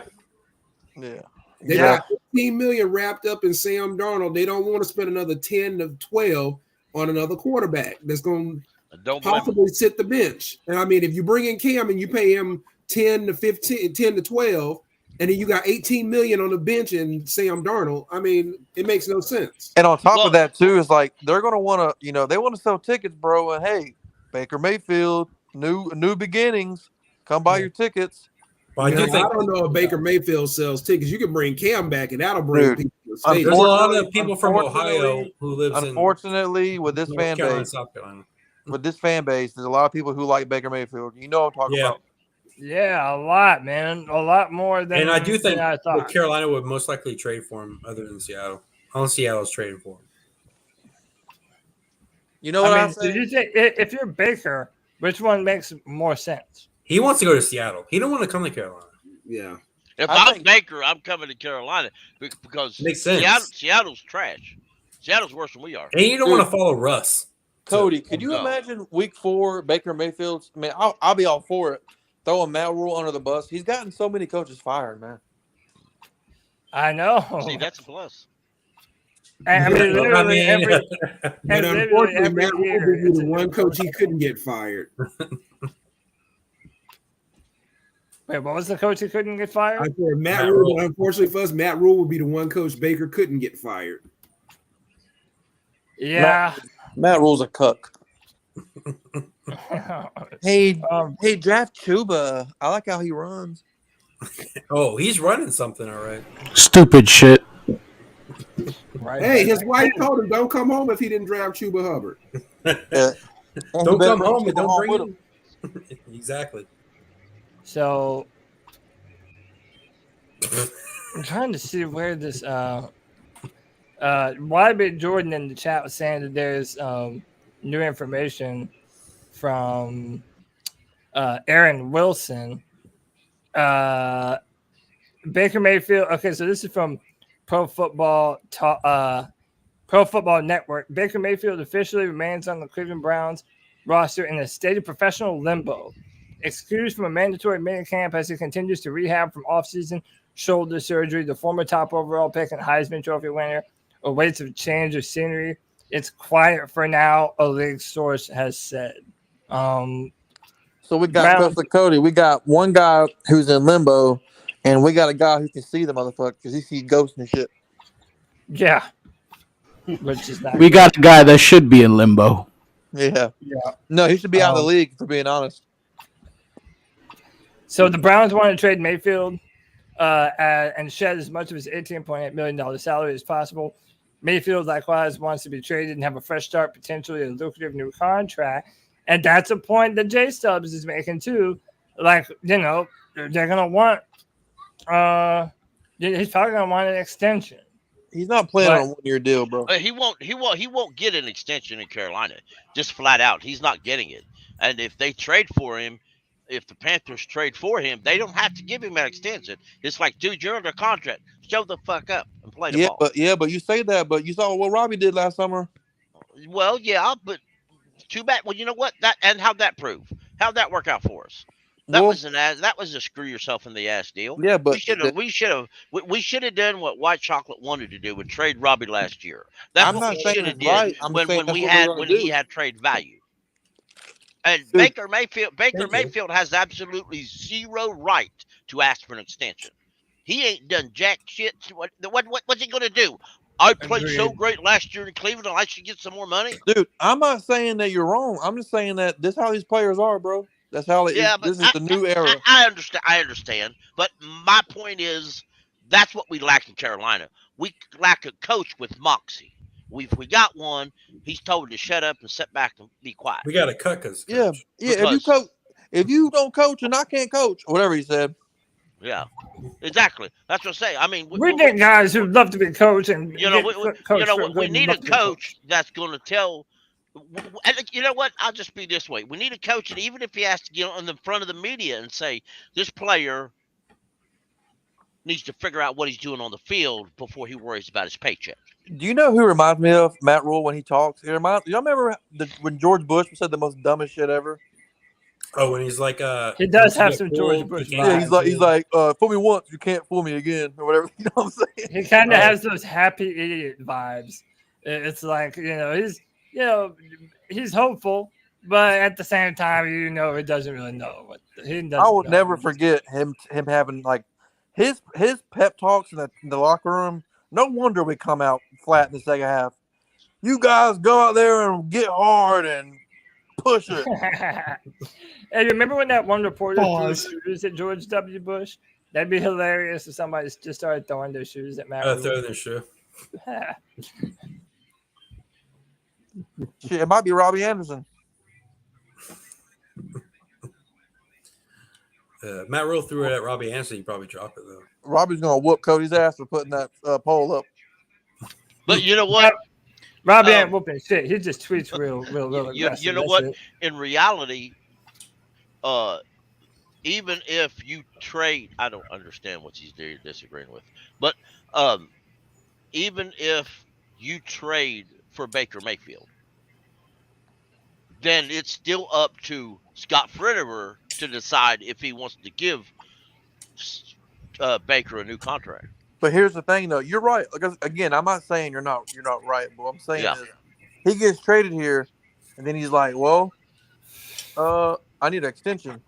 They got $15 million wrapped up in Sam Darnold. They don't want to spend another 10 to 12 on another quarterback that's going to possibly sit the bench. And I mean, if you bring in Cam and you pay him 10 to 12, and then you got $18 million on the bench and Sam Darnold, I mean, it makes no sense. And on top of that, too, is like they're going to want to, they want to sell tickets, bro. And hey, Baker Mayfield, new beginnings. Come buy your tickets. Well, I don't know if Baker Mayfield sells tickets. You can bring Cam back, and that'll bring people to the stadium. There's a lot of people from Ohio who lives unfortunately, with this fan base, there's a lot of people who like Baker Mayfield. You know what I'm talking about. Yeah, a lot, man. A lot more than. And I do think I thought. Carolina would most likely trade for him, other than Seattle. Unless Seattle's trading for him. You know what I'm saying? So you think if you're Baker, which one makes more sense? He wants to go to Seattle. He don't want to come to Carolina. Yeah. If I'm Baker, I'm coming to Carolina because makes sense. Seattle's trash. Seattle's worse than we are. And you don't want to follow Russ. Cody, could you imagine week 4, Baker Mayfield? I mean, I'll be all for it. Throwing Matt Rule under the bus. He's gotten so many coaches fired, man. I know. See, that's a plus. I mean, literally but unfortunately, Matt Rule was the one coach he couldn't get fired. Wait, what was the coach who couldn't get fired? I said Matt Rule. Unfortunately for us, Matt Rule would be the one coach Baker couldn't get fired. Yeah. Matt Rule's a cuck. Hey, draft Chuba. I like how he runs. Oh, he's running something, all right. Stupid shit. Right. Hey, his wife told him don't come home if he didn't draft Chuba Hubbard. Don't come home and don't bring him. Exactly. So I'm trying to see where this YB Jordan in the chat was saying that there's new information from Aaron Wilson. Baker Mayfield. Okay, so this is from Pro Football Network. Baker Mayfield officially remains on the Cleveland Browns roster in a state of professional limbo. Excused from a mandatory minicamp as he continues to rehab from offseason shoulder surgery, the former top overall pick and Heisman Trophy winner awaits a change of scenery. It's quiet for now, a league source has said. So we got Coach Cody. We got one guy who's in limbo, and we got a guy who can see the motherfucker because he sees ghosts and shit. Yeah. Which is not we got a guy that should be in limbo. Yeah. No, he should be out of the league, for being honest. So the Browns want to trade Mayfield. and shed as much of his $18.8 million salary as possible. Mayfield likewise wants to be traded and have a fresh start, potentially a lucrative new contract. And that's a point that J Stubbs is making too. Like, you know, they're gonna want he's probably gonna want an extension. He's not playing on a 1-year deal, bro. He won't get an extension in Carolina. Just flat out. He's not getting it. And if they trade for him, if the Panthers trade for him, they don't have to give him an extension. It's like, dude, you're under contract. Show the fuck up and play the ball. But you say that, but you saw what Robby did last summer. Well, yeah, but too bad. Well, you know what? How'd that prove? How'd that work out for us? That was a screw yourself in the ass deal. Yeah, but we should have done what White Chocolate wanted to do and trade Robby last year. That's what we should have did when he had trade value. And Baker Mayfield has absolutely zero right to ask for an extension. He ain't done jack shit. What's he gonna do? I played so great last year in Cleveland. I should get some more money. Dude, I'm not saying that you're wrong. I'm just saying that this is how these players are, bro. That's how it is. This is the new era. I understand. But my point is, that's what we lack in Carolina. We lack a coach with moxie. If we got one, he's told to shut up and sit back and be quiet. We got to cut because if you don't coach and I can't coach, or whatever he said. Yeah, exactly. That's what I'm saying. I mean, we get guys who love to be coached, and we need a coach that's going to tell. You know what? I'll just be this way. We need a coach, and even if he has to get on the front of the media and say this player needs to figure out what he's doing on the field before he worries about his paycheck. Do you know who reminds me of Matt Rule when he talks? Y'all remember when George Bush said the most dumbest shit ever? Oh, when he's like, he does have some George Bush. Yeah, he's like, fool me once, you can't fool me again, or whatever. You know what I'm saying? He kind of has those happy idiot vibes. It's like, he's hopeful, but at the same time, he doesn't really know what he doesn't. I will never forget him having like his pep talks in the locker room. No wonder we come out flat in the second half. You guys go out there and get hard and push it. Hey, remember when that one reporter threw shoes at George W. Bush? That'd be hilarious if somebody just started throwing their shoes at Matt. Throw their shoe. Shit, it might be Robby Anderson. Matt Rule threw it at Robby Anderson. He probably dropped it, though. Robby's going to whoop Cody's ass for putting that poll up. But you know what? Robby ain't whooping shit. He just tweets real aggressive. You know what? In reality, even if you trade, I don't understand what he's disagreeing with, but even if you trade for Baker Mayfield, then it's still up to Scott Fitterer to decide if he wants to give Baker a new contract. But here's the thing, though. You're right. Because again, I'm not saying you're not right. But what I'm saying is he gets traded here, and then he's like, "Well, I need an extension."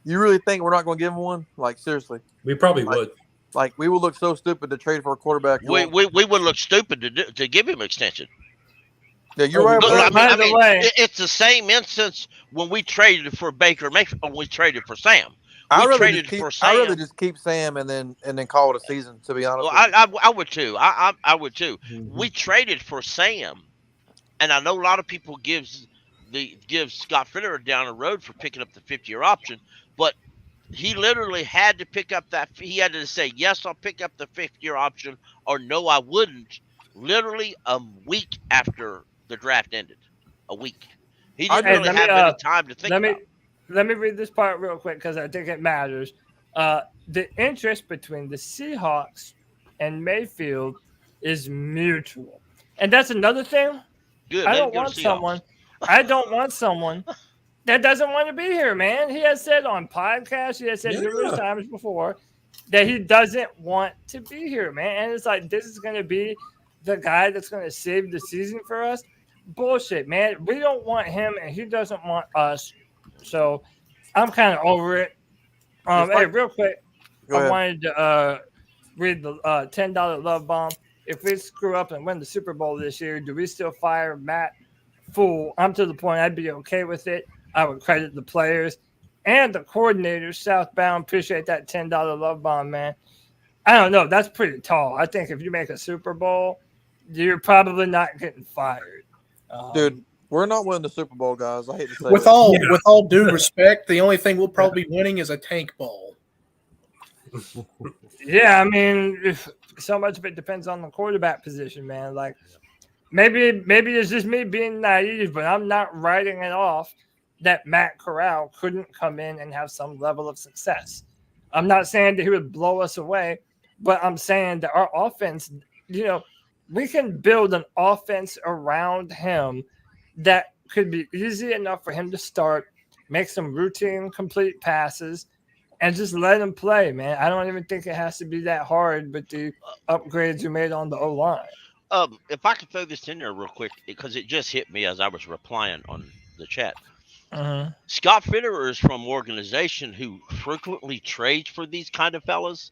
You really think we're not going to give him one? Like, seriously? We probably would. Like, we would look so stupid to trade for a quarterback. We would look stupid to give him an extension. Yeah, you're right. I mean, it's the same instance when we traded for Baker Mayfield. When we traded for Sam. I'd rather just keep Sam and then call it a season. To be honest, I would too. I would too. Mm-hmm. We traded for Sam, and I know a lot of people give Scott Fitterer down the road for picking up the 5-year option, but he literally had to pick up that. He had to say yes, I'll pick up the 5th-year option, or no, I wouldn't. Literally a week after the draft ended, a week. He didn't really have any time to think about. Let me read this part real quick because I think it matters. The interest between the Seahawks and Mayfield is mutual. And that's another thing. Good, I don't want someone that doesn't want to be here, man. He has said on podcasts, he has said numerous times before that he doesn't want to be here, man. And it's like, this is going to be the guy that's going to save the season for us. Bullshit, man. We don't want him, and he doesn't want us. So I'm kind of over it. Hey, real quick, I wanted to read the $10 love bomb. If we screw up and win the Super Bowl this year, do we still fire Matt? Fool. I'm to the point I'd be okay with it. I would credit the players and the coordinators. Southbound, appreciate that $10 love bomb, man. I don't know. That's pretty tall. I think if you make a Super Bowl, you're probably not getting fired. Dude, we're not winning the Super Bowl, guys. I hate to say With all due respect, the only thing we'll probably be winning is a tank bowl. Yeah, I mean, so much of it depends on the quarterback position, man. Like, maybe it's just me being naive, but I'm not writing it off that Matt Corral couldn't come in and have some level of success. I'm not saying that he would blow us away, but I'm saying that our offense, we can build an offense around him that could be easy enough for him to start, make some routine complete passes, and just let him play, man. I don't even think it has to be that hard with the upgrades you made on the O-line. If I could throw this in there real quick, because it just hit me as I was replying on the chat. Scott Fitterer is from an organization who frequently trades for these kind of fellas,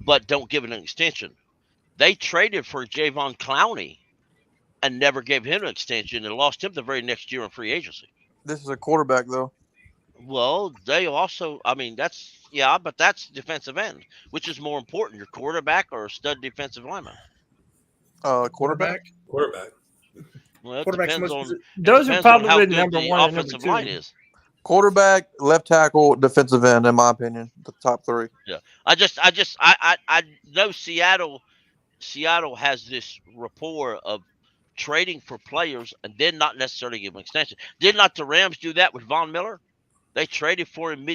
but don't give an extension. They traded for Javon Clowney and never gave him an extension and lost him the very next year in free agency. This is a quarterback, though. Well, they also, but that's defensive end. Which is more important, your quarterback or a stud defensive lineman? Quarterback. Well, it depends on those are probably how the good number the one and offensive number line two. is. Quarterback, left tackle, defensive end, in my opinion, the top three. Yeah, I know Seattle has this rapport of trading for players and then not necessarily give an extension. Did not the Rams do that with Von Miller? They traded for him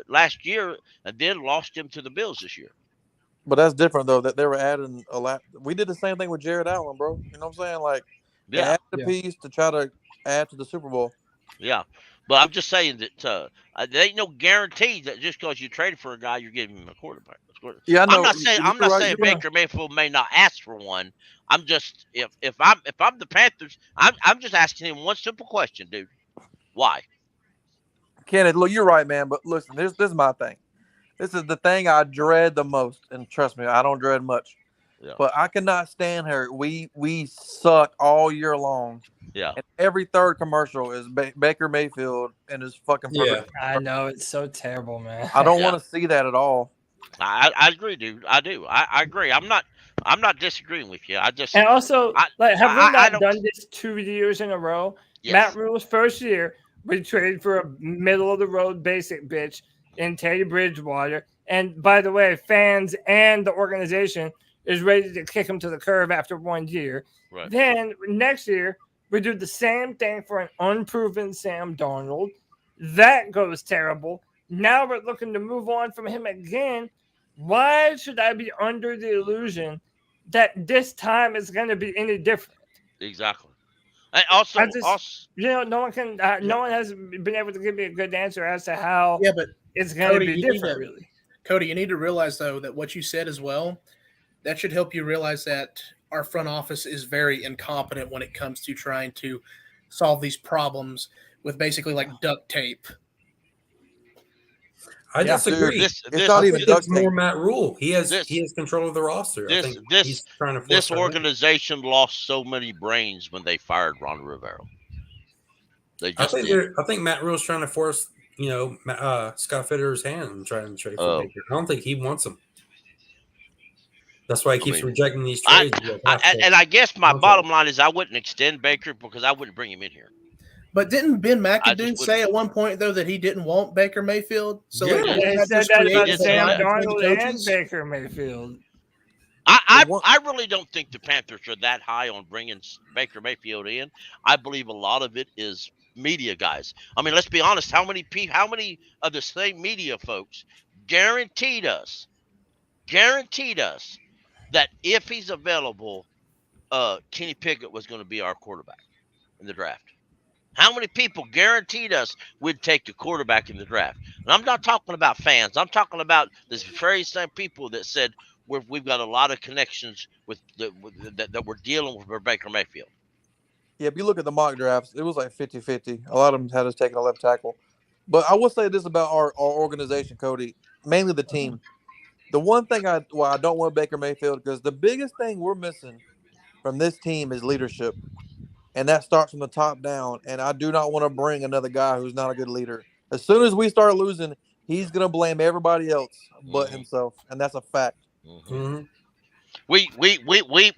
last year and then lost him to the Bills this year. But that's different, though, that they were adding a lot. We did the same thing with Jared Allen, bro. You know what I'm saying? Like, they added a piece to try to add to the Super Bowl. Yeah. But I'm just saying that there ain't no guarantee that just because you traded for a guy, you're giving him a quarterback. Yeah, I know. I'm not saying Baker Mayfield may not ask for one. I'm just if I'm the Panthers, I'm just asking him one simple question, dude. Why? Kenneth, look, you're right, man. But listen, this is my thing. This is the thing I dread the most, and trust me, I don't dread much. Yeah. But I cannot stand her. We suck all year long. Yeah. And every third commercial is Baker Mayfield and his fucking. Yeah. I know, it's so terrible, man. I don't want to see that at all. I agree, dude. I do. I agree. I'm not disagreeing with you. I just have we not done this 2 years in a row? Yes. Matt Rule's first year, we traded for a middle of the road basic bitch in Teddy Bridgewater. And by the way, fans and the organization is ready to kick him to the curb after 1 year. Right. Then next year, we do the same thing for an unproven Sam Darnold. That goes terrible. Now we're looking to move on from him again. Why should I be under the illusion that this time is going to be any different? Exactly. And also, no one can. No one has been able to give me a good answer as to how. Yeah, but it's going to be different. Really, Cody, you need to realize though that what you said as well, that should help you realize that our front office is very incompetent when it comes to trying to solve these problems with basically like duct tape. I disagree. It's not even duct tape. More Matt Rule. He has control of the roster. I think he's trying to force this organization lost so many brains when they fired Ron Rivera. I think Matt Rule's trying to force Scott Fitterer's hand and trying to trade for Baker. I don't think he wants him. That's why he keeps rejecting these trades. And I guess my bottom line is I wouldn't extend Baker because I wouldn't bring him in here. But didn't Ben McAdoo say at one point, though, that he didn't want Baker Mayfield? So he said that about Sam Darnold and Baker Mayfield. I really don't think the Panthers are that high on bringing Baker Mayfield in. I believe a lot of it is media guys. I mean, let's be honest. How many of the same media folks guaranteed us that if he's available, Kenny Pickett was going to be our quarterback in the draft? How many people guaranteed us we'd take the quarterback in the draft? And I'm not talking about fans. I'm talking about this very same people that said we've got a lot of connections with that we're dealing with Baker Mayfield. Yeah, if you look at the mock drafts, it was like 50-50. A lot of them had us taking a left tackle. But I will say this about our organization, Cody, mainly the team. The one thing I don't want Baker Mayfield, because the biggest thing we're missing from this team is leadership. And that starts from the top down. And I do not want to bring another guy who's not a good leader. As soon as we start losing, he's going to blame everybody else but himself. And that's a fact. Mm-hmm.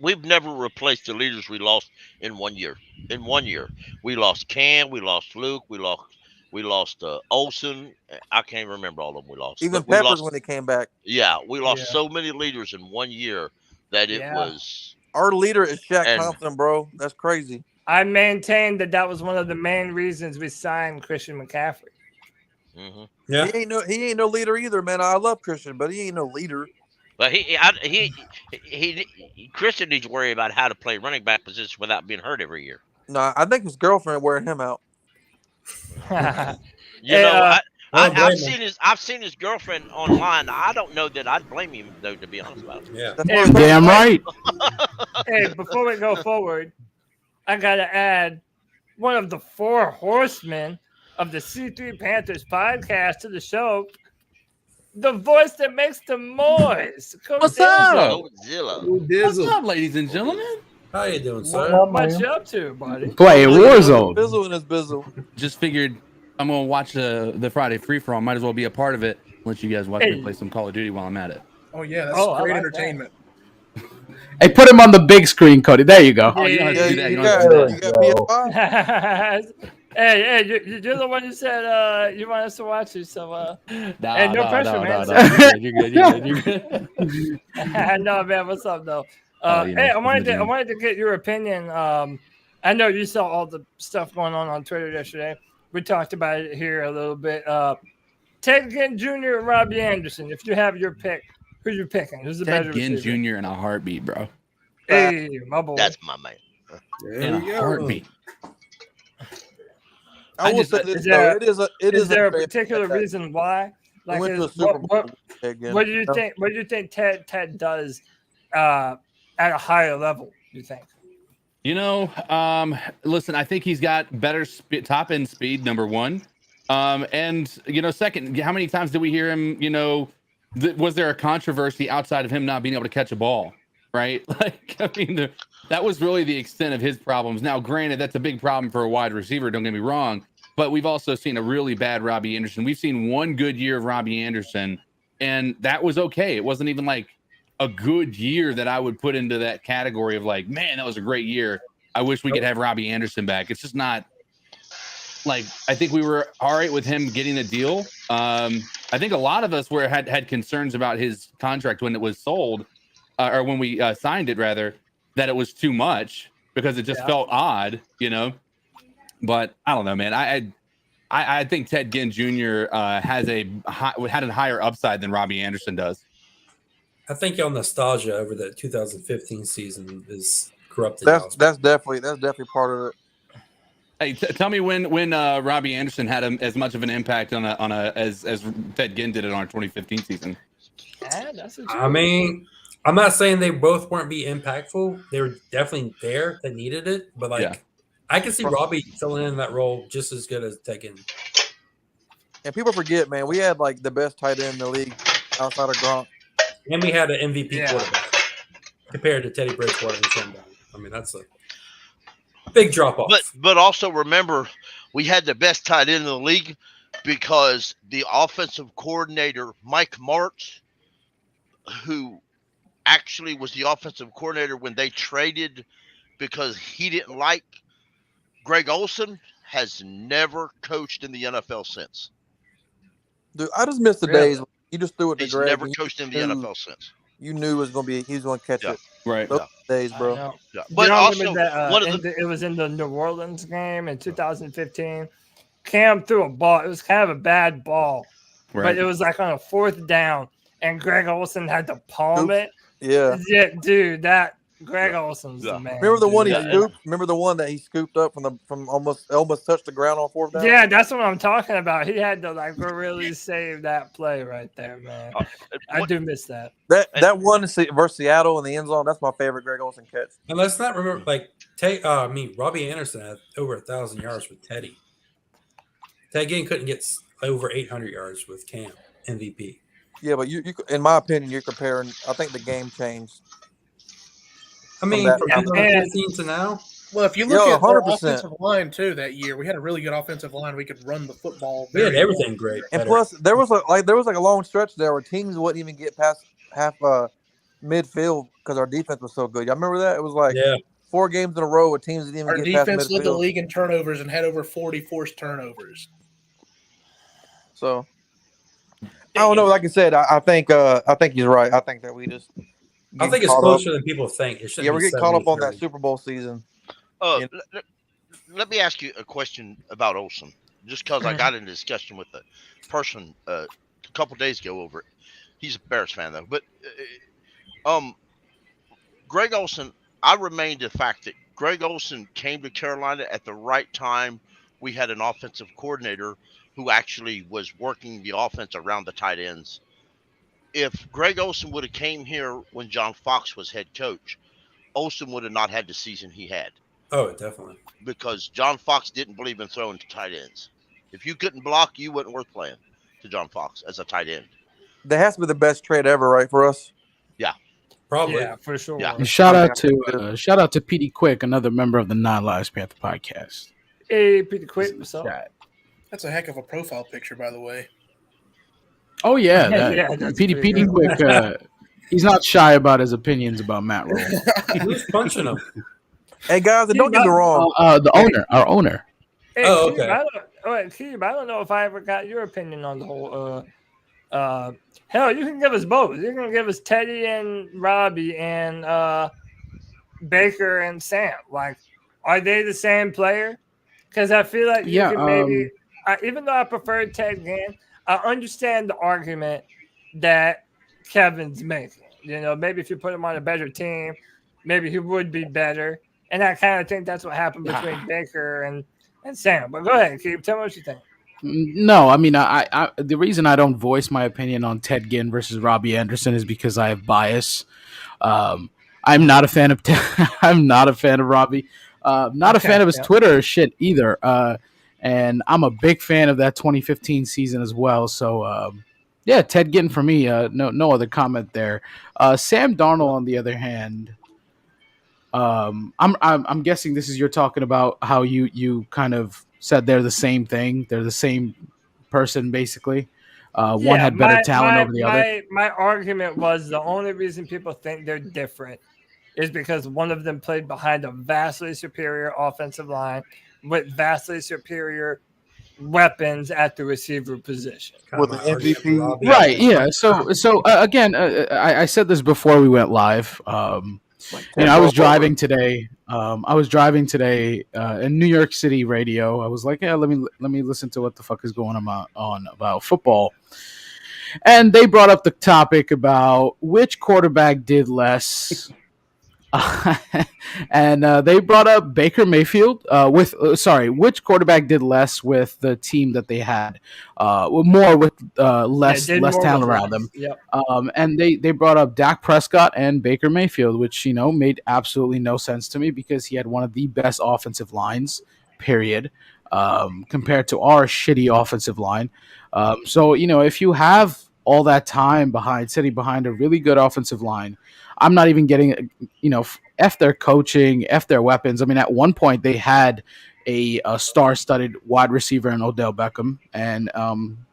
We've never replaced the leaders we lost in 1 year. In 1 year, we lost Cam, we lost Luke, we lost Olsen. I can't remember all of them we lost. Even But we Peppers lost. when he came back. Yeah, we lost so many leaders in 1 year that it was. Our leader is Shaq and- Thompson, bro. That's crazy. I maintain that was one of the main reasons we signed Christian McCaffrey. Mhm. Yeah. He ain't no leader either, man. I love Christian, but he ain't no leader. But Christian needs to worry about how to play running back position without being hurt every year. No, I think his girlfriend wearing him out. I've seen his girlfriend online. I don't know that I'd blame him though, to be honest about it. Yeah. Damn right. Hey, before we go forward, I gotta add one of the 4 horsemen of the C3 Panthers podcast to the show. The voice that makes the noise. What's up? Godzilla. What's up, ladies and gentlemen? How you doing, What sir? much you up to, buddy? Playing Warzone. Bizzle and his bizzle. Just figured I'm gonna watch the Friday free for all. Might as well be a part of it. Let you guys watch me play some Call of Duty while I'm at it. Oh yeah, that's I great like entertainment. Hey, put him on the big screen, Cody. There you go. Oh, you don't have to do that. You You don't have to do got, that. you got PS5? Hey, you're the one who said you want us to watch it, so Nah, hey, no pressure, man. no. You're good. You're good. No, man, what's up though? You know, Hey, I from wanted the gym. to get your opinion. I know you saw all the stuff going on Twitter yesterday. We talked about it here a little bit. Ted Ginn Jr. and Robby Anderson. If you have your pick, who you picking? Who's the better Ted Ginn receiver? Jr. in a heartbeat, bro. Hey, my boy. That's my man. In a heartbeat. I will just- say this, is there- though. Is there a fair particular that reason why? we Like, went to a is- Super what, Bowl what, again, what do you know? think? What do you think Ted does at a higher level? You think? You know, listen, I think he's got better top end speed, number one. And, you know, second, how many times did we hear him, you know, was there a controversy outside of him not being able to catch a ball? Right? Like, I mean, that was really the extent of his problems. Now, granted, that's a big problem for a wide receiver. Don't get me wrong. But we've also seen a really bad Robby Anderson. We've seen one good year of Robby Anderson, and that was okay. It wasn't even like a good year that I would put into that category of like, man, that was a great year. I wish we could have Robby Anderson back. It's just not like, I think we were all right with him getting a deal. I think a lot of us had concerns about his contract when it was sold, or when we signed it rather, that it was too much because it just felt odd, you know. But I don't know, man. I think Ted Ginn Jr. had a higher upside than Robby Anderson does. I think your nostalgia over the 2015 season is corrupted. That's definitely part of it. Hey, tell me when Robby Anderson had as much of an impact as Ted Ginn did it on our 2015 season. Yeah, that's a I mean, I'm not saying they both weren't be impactful. They were definitely there. They needed it, but like. Yeah. I can see Robby filling in that role just as good as Ted Ginn. And people forget, man, we had like the best tight end in the league outside of Gronk. And we had an MVP quarterback compared to Teddy Bridgewater and Sam Darnold. I mean, that's a big drop off. But also remember, we had the best tight end in the league because the offensive coordinator, Mike Martz, who actually was the offensive coordinator when they traded because he didn't like Greg Olsen, has never coached in the NFL since. Dude, I just miss the days when you just threw it to He's Greg. never and coached in the NFL since. You knew he was going to catch it. Right. Those days, bro. Yeah. But also, it was in the New Orleans game in 2015. Cam threw a ball. It was kind of a bad ball, but it was like on a 4th down, and Greg Olsen had to palm it. Yeah. Yeah, dude, that Greg Olsen's the man. Remember the one he dude. scooped? Remember the one that he scooped up from almost touched the ground on 4th down? Yeah, that's what I'm talking about. He had to like really save that play right there, man. I do miss that. That one versus Seattle in the end zone, that's my favorite Greg Olsen catch. And let's not remember, like, Robby Anderson had over 1,000 yards with Teddy. Ted Ginn couldn't get over 800 yards with Cam, MVP. Yeah, but you in my opinion, you're comparing. I think the game changed. I mean, from 2015 to now. Well, if you look at our 100%. offensive line too, that year we had a really good offensive line. We could run the football. We had very well. everything great. And plus, there was like a long stretch there where teams wouldn't even get past half midfield because our defense was so good. Y'all remember that? It was like Yeah. 4 games in a row with teams that didn't even Our get past defense led the midfield. league in turnovers and had over 40 forced turnovers. So I don't know. Like I said, I think he's right. I think that we just I think it's closer than people think. It we're getting caught up on that Super Bowl season. Let me ask you a question about Olsen, just because I got in a discussion with a person a couple days ago over it. He's a Bears fan though, but Greg Olsen. I remain to the fact that Greg Olsen came to Carolina at the right time. We had an offensive coordinator who actually was working the offense around the tight ends. If Greg Olsen would have came here when John Fox was head coach, Olsen would have not had the season he had. Oh, definitely. Because John Fox didn't believe in throwing to tight ends. If you couldn't block, you wasn't worth playing to John Fox as a tight end. That has to be the best trade ever, right, for us? Yeah. Probably. Yeah, for sure. Yeah. And shout out to Petey Quick, another member of the Non Lives Panther podcast. Hey, Petey Quick, what's up? That's a heck of a profile picture, by the way. Oh yeah, Petey Quick. He's not shy about his opinions about Matt Rule. Who's punching him? Hey guys, don't get me wrong. Our owner. Hey, oh, Steve, okay. Steve, I don't know if I ever got your opinion on the whole. Hell, you can give us both. You can give us Teddy and Robby and Baker and Sam. Like, are they the same player? Because I feel like you can maybe. Even though I prefer Ted Ginn, I understand the argument that Kevin's making. You know, maybe if you put him on a better team, maybe he would be better. And I kind of think that's what happened between Baker and Sam. But go ahead, Keith. Tell me what you think. No, I mean, I the reason I don't voice my opinion on Ted Ginn versus Robby Anderson is because I have bias. I'm not a fan of I'm not a fan of Robby. Not a fan of his Twitter shit either. And I'm a big fan of that 2015 season as well. So yeah, Ted Ginn for me. No other comment there. Sam Darnold, on the other hand. I'm guessing this is you're talking about how you kind of said they're the same thing. They're the same person, basically. One had better talent over the other. My argument was the only reason people think they're different is because one of them played behind a vastly superior offensive line with vastly superior weapons at the receiver position. With the MVP. Right, yeah. So again, I said this before we went live. I was driving today. In New York City radio. I was like, yeah, let me listen to what the fuck is going on about football. And they brought up the topic about which quarterback did less. And they brought up Baker Mayfield which quarterback did less with the team that they had, more with less talent around them. Yep. And they brought up Dak Prescott and Baker Mayfield, which made absolutely no sense to me because he had one of the best offensive lines, period, compared to our shitty offensive line. So if you have all that time sitting behind a really good offensive line, I'm not even getting, F their coaching, F their weapons. I mean, at one point they had a star-studded wide receiver in Odell Beckham, and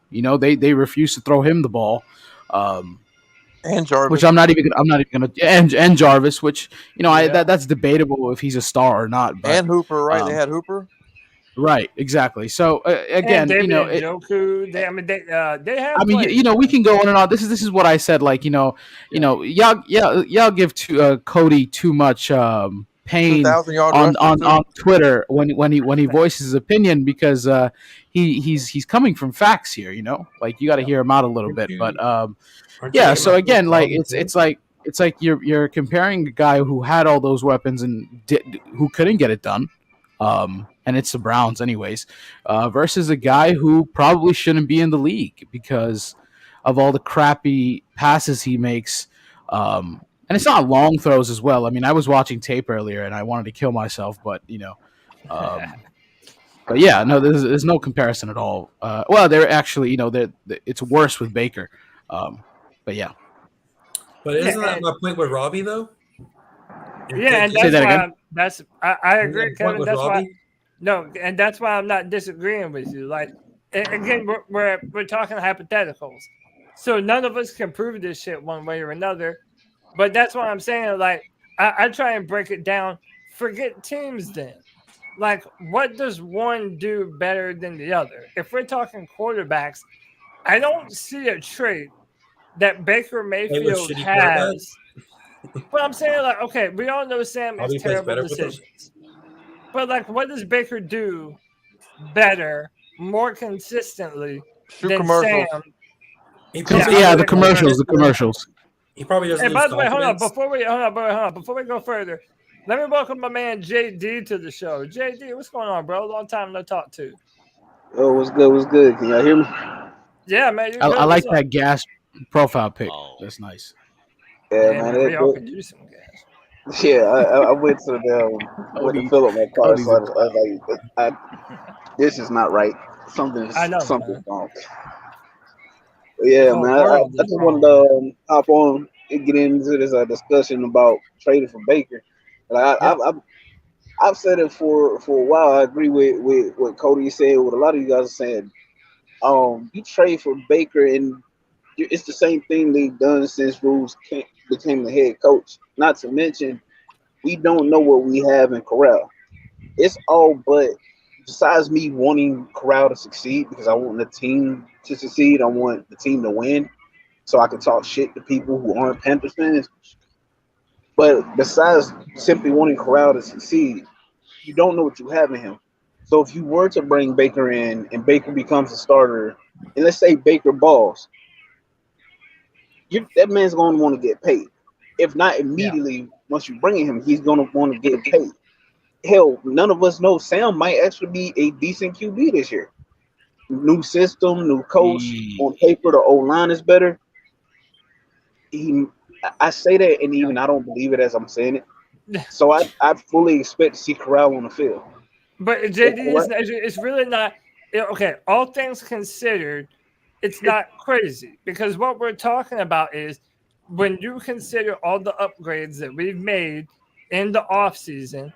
they refused to throw him the ball. And Jarvis, which I'm not even gonna, and Jarvis, which that's debatable if he's a star or not. But, and Hooper, right? They had Hooper. Right, exactly. So again, Njoku, they have. I mean, we can go on and on. This is what I said. Like, y'all give Cody too much pain on Twitter when he voices his opinion because he's coming from facts here. Like you got to hear him out a little bit. But yeah. So again, like it's like you're comparing a guy who had all those weapons and who couldn't get it done. And it's the Browns anyways, versus a guy who probably shouldn't be in the league because of all the crappy passes he makes. And it's not long throws as well. I mean, I was watching tape earlier and I wanted to kill myself, but but yeah, no, there's no comparison at all. Well, they're actually, it's worse with Baker. But yeah. But isn't that my point with Robby though? Yeah, and that's why I agree, Kevin. That's why. No, and that's why I'm not disagreeing with you. Like, again, we're talking hypotheticals, so none of us can prove this shit one way or another. But that's what I'm saying. Like, I try and break it down. Forget teams then. Like, what does one do better than the other? If we're talking quarterbacks, I don't see a trait that Baker Mayfield has. But I'm saying, like, okay, we all know Sam makes terrible decisions. But, like, what does Baker do better, more consistently than Sam? The commercials. He probably doesn't. And by the way, hold on. Before we go further, let me welcome my man JD to the show. JD, what's going on, bro? Long time no talk to. Oh, what's good? What's good? Can y'all hear me? Yeah, man. I like that gas profile pic. That's nice. Yeah, man. We all could use some gas. Yeah, I went to the fill up my car, so I was like, this is not right. Something's wrong. Yeah, man. I just wanted to hop on and get into this discussion about trading for Baker. Like, I've said it for a while. I agree with what Cody said, what a lot of you guys are saying. You trade for Baker, and it's the same thing they've done since Rules became the head coach. Not to mention, we don't know what we have in Corral. It's all but, besides me wanting Corral to succeed, because I want the team to succeed, I want the team to win, so I can talk shit to people who aren't Panthers fans. But besides simply wanting Corral to succeed, you don't know what you have in him. So if you were to bring Baker in and Baker becomes a starter, and let's say Baker balls, that man's going to want to get paid. If not immediately, once you bring him, he's going to want to get paid. Hell, none of us know Sam might actually be a decent QB this year. New system, new coach. On paper, the O-line is better. I say that, and even I don't believe it as I'm saying it. So I fully expect to see Corral on the field. But JD, it's really not okay. All things considered, it's not crazy, because what we're talking about is when you consider all the upgrades that we've made in the offseason,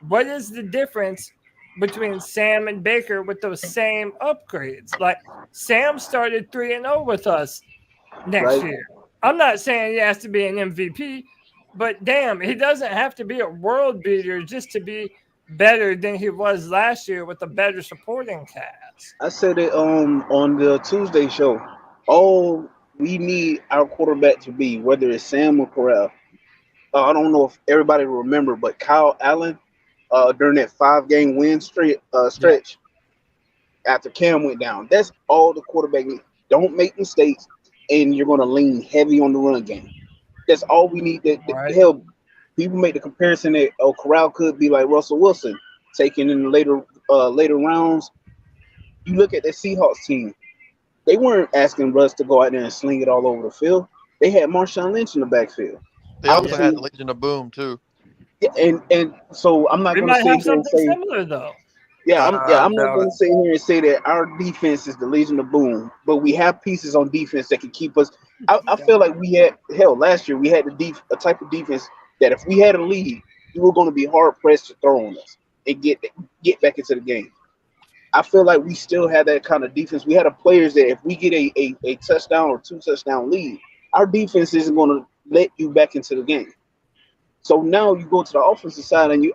what is the difference between Sam and Baker with those same upgrades? Like, Sam started 3-0 with us next year. I'm not saying he has to be an MVP, but damn, he doesn't have to be a world beater just to be better than he was last year with a better supporting cast. I said it on the Tuesday show. All we need our quarterback to be, whether it's Sam or Corral. I don't know if everybody will remember, but Kyle Allen, during that 5-game win stretch, after Cam went down, that's all the quarterback needs. Don't make mistakes, and you're going to lean heavy on the run game. That's all we need. Hell, people make the comparison that Corral could be like Russell Wilson, taken in the later rounds. You look at the Seahawks team; they weren't asking Russ to go out there and sling it all over the field. They had Marshawn Lynch in the backfield. They also had the Legion of Boom too. Yeah, and so I'm not going to say something similar though. Yeah, I'm not going to sit here and say that our defense is the Legion of Boom, but we have pieces on defense that can keep us. I feel like we had last year we had a type of defense that if we had a lead, we were going to be hard pressed to throw on us and get back into the game. I feel like we still have that kind of defense. We had players that if we get a touchdown or 2 touchdown lead, our defense isn't going to let you back into the game. So now you go to the offensive side and you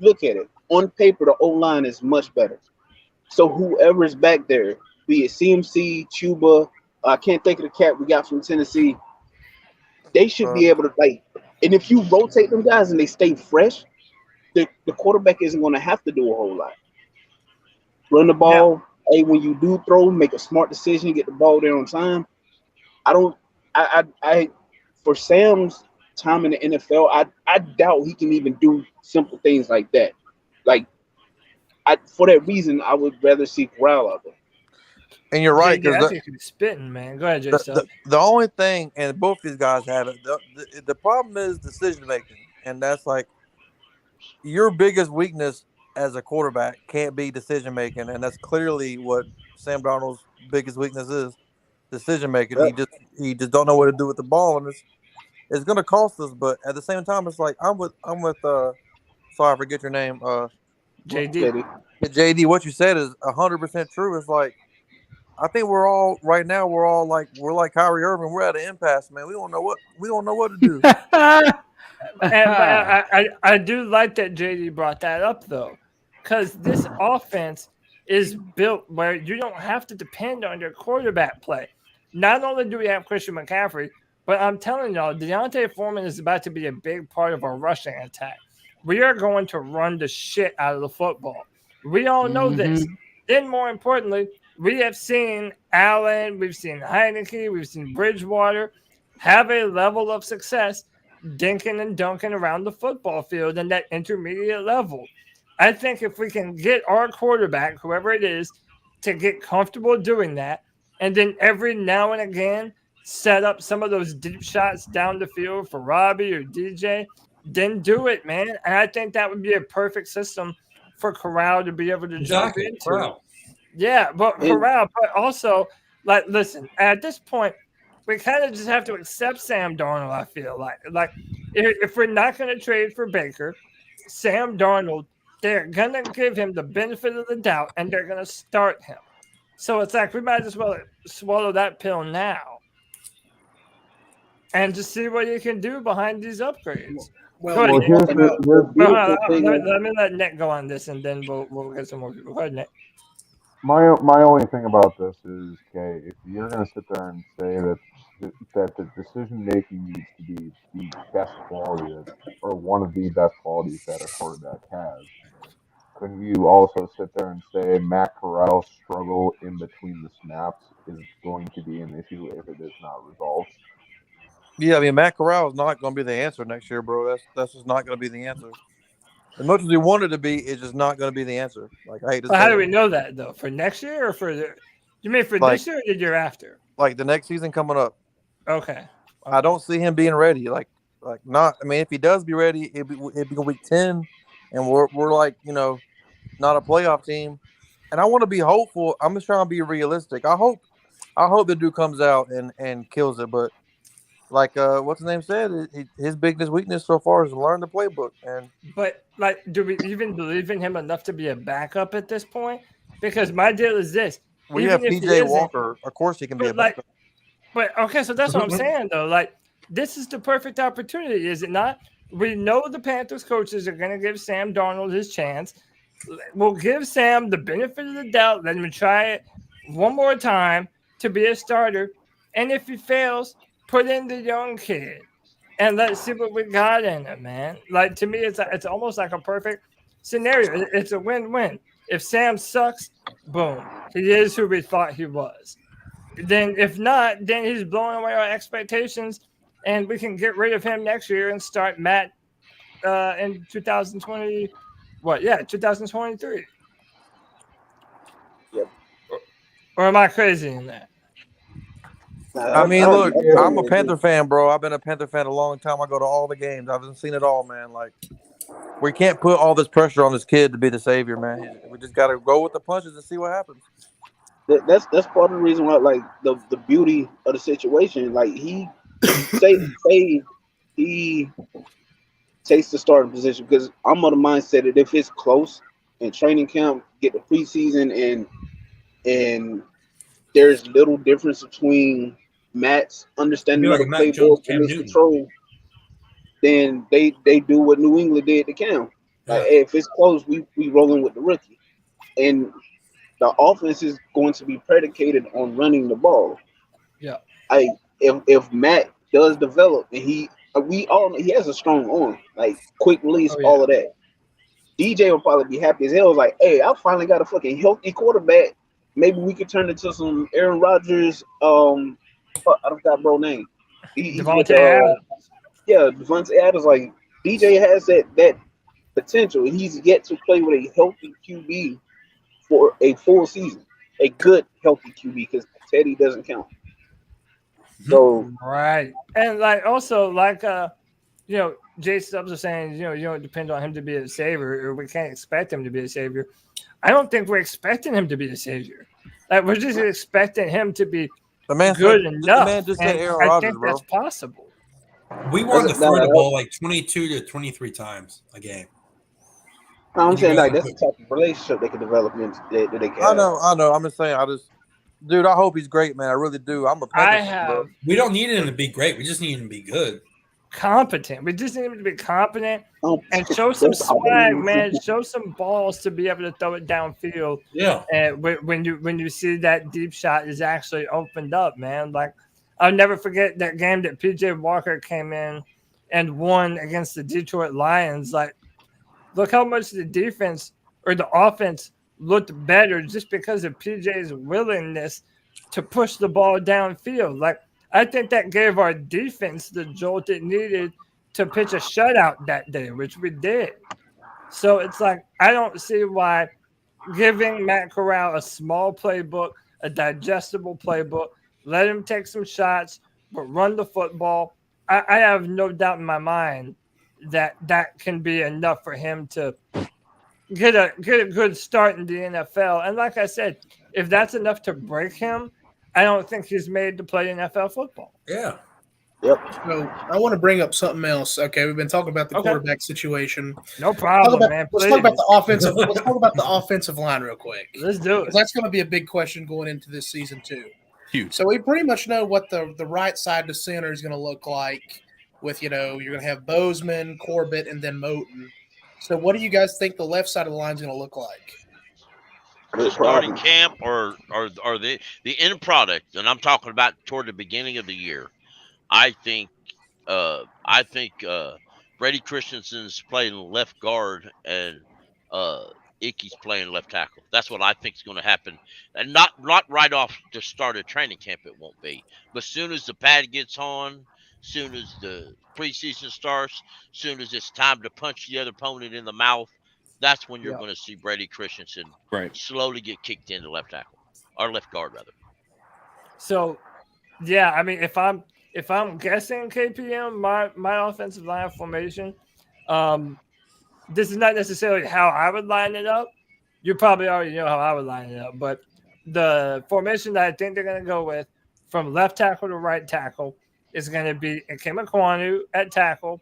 look at it. On paper, the O-line is much better. So whoever is back there, be it CMC, Chuba, I can't think of the cat we got from Tennessee, they should be able to, like, and if you rotate them guys and they stay fresh, the quarterback isn't going to have to do a whole lot. Run the ball. Yeah. Hey, when you do throw, make a smart decision, get the ball there on time. For Sam's time in the NFL, I doubt he can even do simple things like that. Like, for that reason, I would rather see Corral out there. And you're right, because spitting, man. Go ahead, Jason. The only thing, and both these guys have it. The problem is decision making, and that's like your biggest weakness as a quarterback can't be decision making, and that's clearly what Sam Darnold's biggest weakness is: decision making. Yeah. He just don't know what to do with the ball, and it's going to cost us. But at the same time, it's like I'm with sorry, I forget your name. JD. JD, what you said is 100% true. It's like I think we're all right now. We're like Kyrie Irving. We're at an impasse, man. We don't know what to do. But I do like that JD brought that up though, because this offense is built where you don't have to depend on your quarterback play. Not only do we have Christian McCaffrey, but I'm telling y'all, Deontay Foreman is about to be a big part of our rushing attack. We are going to run the shit out of the football. We all know this. Then, more importantly, we have seen Allen, we've seen Heineke, we've seen Bridgewater have a level of success dinking and dunking around the football field in that intermediate level. I think if we can get our quarterback, whoever it is, to get comfortable doing that, and then every now and again set up some of those deep shots down the field for Robby or DJ, then do it, man. And I think that would be a perfect system for Corral to be able to jump into. Corral. Yeah, but Corral, but also, like, listen, at this point, we kind of just have to accept Sam Darnold, I feel like if we're not going to trade for Baker, Sam Darnold, they're going to give him the benefit of the doubt, and they're going to start him. So it's like we might as well swallow that pill now and just see what you can do behind these upgrades. Let me let Nick go on this, and then we'll get some more people. Go ahead, Nick. My only thing about this is, okay, if you're going to sit there and say that the decision making needs to be the best quality or one of the best qualities that a quarterback has, couldn't you also sit there and say Matt Corral's struggle in between the snaps is going to be an issue if it is not resolved? Yeah, I mean, Matt Corral is not going to be the answer next year, bro. That's just not going to be the answer. As much as we want it to be, it's just not going to be the answer. Like, I hate to say how do we know that though? For next year or you mean for this year or the year after? Like the next season coming up. Okay. I don't see him being ready. Like not. I mean, if he does be ready, it'd be week 10, and we're like, not a playoff team. And I want to be hopeful. I'm just trying to be realistic. I hope the dude comes out and kills it. But like what's his name said, his biggest weakness so far is to learn the playbook. But like, do we even believe in him enough to be a backup at this point? Because my deal is this: we have PJ Walker. Of course, he can be a backup. But okay, so that's what I'm saying though. Like, this is the perfect opportunity, is it not? We know the Panthers coaches are going to give Sam Darnold his chance. We'll give Sam the benefit of the doubt. Let him try it one more time to be a starter. And if he fails, put in the young kid. And let's see what we got in it, man. Like, to me, it's almost like a perfect scenario. It's a win-win. If Sam sucks, boom. He is who we thought he was. Then if not, then he's blowing away our expectations, and we can get rid of him next year and start Matt in 2020. 2023. Yep. Or am I crazy in that? I mean, look, I'm a Panther fan, bro. I've been a Panther fan a long time. I go to all the games. I've seen it all, man. Like, we can't put all this pressure on this kid to be the savior, man. We just got to go with the punches and see what happens. That's part of the reason why, like, the beauty of the situation. Like, he say he takes the starting position, because I'm on the mindset that if it's close in training camp, get the preseason, and there's little difference between Matt's understanding of the playbook and his control, then they do what New England did to Cam. Like, hey, if it's close, we rolling with the rookie, and the offense is going to be predicated on running the ball. Yeah. If Matt does develop, and he has a strong arm, like quick release, all of that. DJ will probably be happy as hell. Like, hey, I finally got a fucking healthy quarterback. Maybe we could turn it to some Aaron Rodgers. I don't got bro name. Devontae Adams. Yeah, Devontae Adams. Like, DJ has that potential. He's yet to play with a healthy QB for a full season. A good healthy QB, because Teddy doesn't count. So right, and like also like Jay Stubbs was saying, you don't depend on him to be a savior, or we can't expect him to be a savior. I don't think we're expecting him to be a savior. Like, we're just expecting him to be good enough. The man just said Aaron I Rodgers, think bro. that's possible. We want to throw the ball like 22 to 23 times a game. I'm saying, like, that's the type of relationship they can develop into. That they can. I know. I'm just saying. Dude, I hope he's great, man. I really do. I'm a Panthers bro. We don't need him to be great. We just need him to be good. Competent. We just need him to be competent and show some swag, man. Show some balls to be able to throw it downfield. Yeah. And when you see that deep shot is actually opened up, man. Like I'll never forget that game that PJ Walker came in and won against the Detroit Lions. Like, look how much the defense or the offense looked better just because of PJ's willingness to push the ball downfield. Like, I think that gave our defense the jolt it needed to pitch a shutout that day, which we did. So it's like, I don't see why giving Matt Corral a small playbook, a digestible playbook, let him take some shots, but run the football. I have no doubt in my mind that that can be enough for him to get a good start in the NFL. And like I said, if that's enough to break him, I don't think he's made to play NFL football. Yeah. Yep. So I want to bring up something else. Okay, we've been talking about the quarterback situation. No problem, man. Let's talk about the offensive. Let's talk about the offensive line real quick. Let's do it. That's going to be a big question going into this season too. Huge. So we pretty much know what the right side to center is going to look like. With you're going to have Bozeman, Corbett, and then Moten. So what do you guys think the left side of the line is going to look like? The starting camp or the end product, and I'm talking about toward the beginning of the year. I think Brady Christensen's playing left guard and Ickey's playing left tackle. That's what I think is going to happen, and not right off the start of training camp. It won't be, but soon as the pad gets on, soon as the preseason starts, soon as it's time to punch the other opponent in the mouth. That's when you're going to see Brady Christensen slowly get kicked into left tackle or left guard rather. So, yeah, I mean, if I'm guessing KPM, my offensive line formation, this is not necessarily how I would line it up. You probably already know how I would line it up, but the formation that I think they're going to go with from left tackle to right tackle is going to be Ikem Ekwonu at tackle,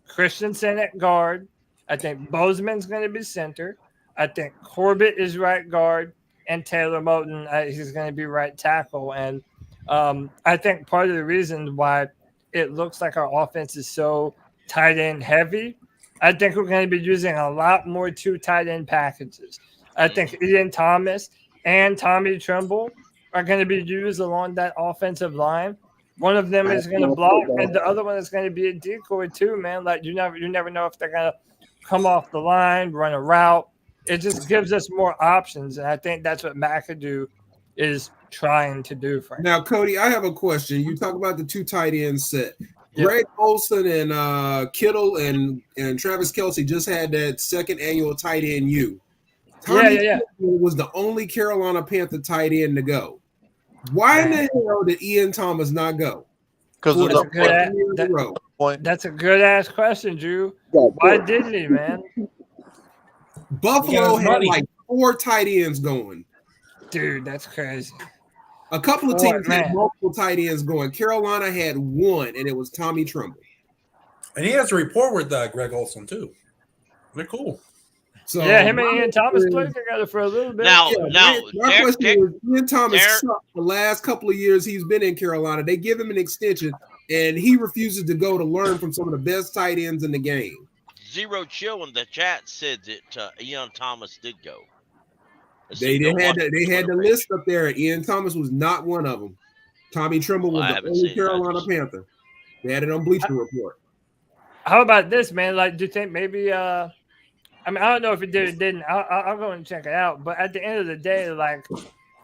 Christensen at guard. I think Bozeman's going to be center. I think Corbett is right guard, and Taylor Moten, he's going to be right tackle. And I think part of the reason why it looks like our offense is so tight end heavy, I think we're going to be using a lot more 2 tight end packages. I think Ian Thomas and Tommy Tremble are going to be used along that offensive line. One of them is going to block, and the other one is going to be a decoy too, man. Like you never know if they're going to come off the line, run a route. It just gives us more options, and I think that's what McAdoo is trying to do for him. Now, Cody, I have a question. You talk about the 2 tight end set. Greg Olson and Kittle and Travis Kelce just had that second annual tight end U. Tommy was the only Carolina Panther tight end to go. Why in the hell did Ian Thomas not go? Because that's a good ass question, Drew. Why didn't he, man? Buffalo had like 4 tight ends going. Dude, that's crazy. A couple of teams had multiple tight ends going. Carolina had 1, and it was Tommy Tremble. And he has a rapport with Greg Olson too. They're cool. So him and Ian Thomas played together for a little bit. My question is, Ian Thomas sucked the last couple of years he's been in Carolina. They give him an extension, and he refuses to go to learn from some of the best tight ends in the game. Zero Chill in the chat said that Ian Thomas did go. They had the list up there. Ian Thomas was not one of them. Tommy Tremble was the only Carolina Panther. They had it on Bleacher Report. How about this, man? Like, do you think maybe I mean, I don't know if it did or didn't. I'll go and check it out. But at the end of the day, like,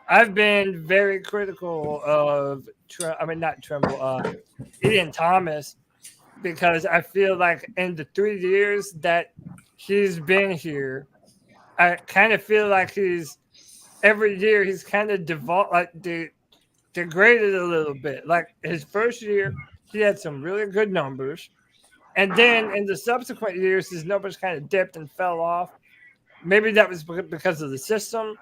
I've been very critical of Ian Thomas, because I feel like in the 3 years that he's been here, I kind of feel like every year he's kind of degraded a little bit. Like his first year, he had some really good numbers. And then in the subsequent years, his numbers kind of dipped and fell off. Maybe that was because of the system,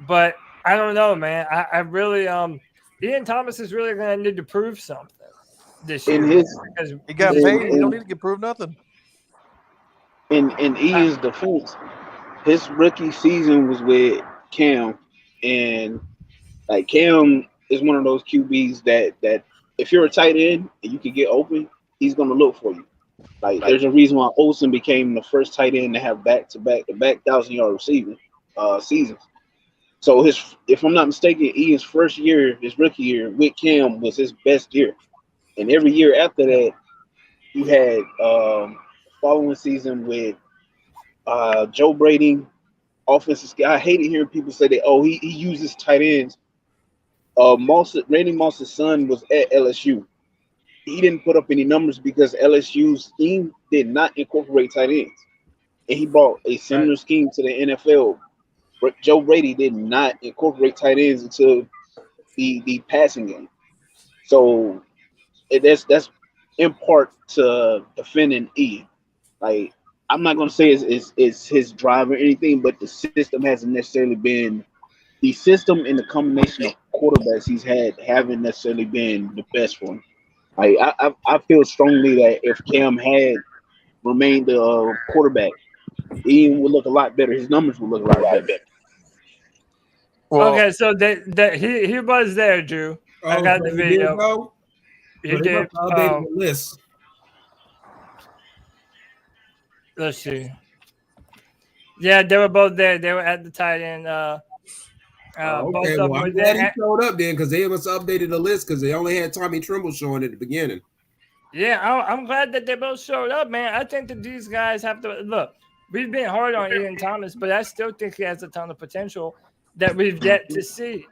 but I don't know, man. I really, Ian Thomas is really going to need to prove something this year. He got paid. He don't need to prove nothing. In Ian's defense, his rookie season was with Cam, and Like Cam is one of those QBs that if you're a tight end and you can get open, he's gonna look for you. Like there's a reason why Olsen became the first tight end to have back-to-back 1,000-yard receiving seasons. So if I'm not mistaken, Ian's first year, his rookie year with Cam was his best year, and every year after that, you had following season with Joe Brady, offensive skill. I hated hearing people say that. Oh, he uses tight ends. Randy Moss's son was at LSU. He didn't put up any numbers because LSU's scheme did not incorporate tight ends, and he brought a similar scheme to the NFL. But Joe Brady did not incorporate tight ends into the passing game. So that's in part to defending E. Like I'm not going to say it's his drive or anything, but the system hasn't necessarily been the system and the combination of quarterbacks he's had haven't necessarily been the best for him. Like I feel strongly that if Cam had remained the quarterback, Ian would look a lot better. His numbers would look a lot better. Well, okay, so he was there, Drew. I got the video. He did. The list. Let's see. Yeah, they were both there. They were at the tight end. Okay, well, I'm glad he showed up then because they must have updated the list because they only had Tommy Tremble showing at the beginning. Yeah, I'm glad that they both showed up, man. I think that these guys have to look. We've been hard on Ian Thomas, but I still think he has a ton of potential that we've yet to see.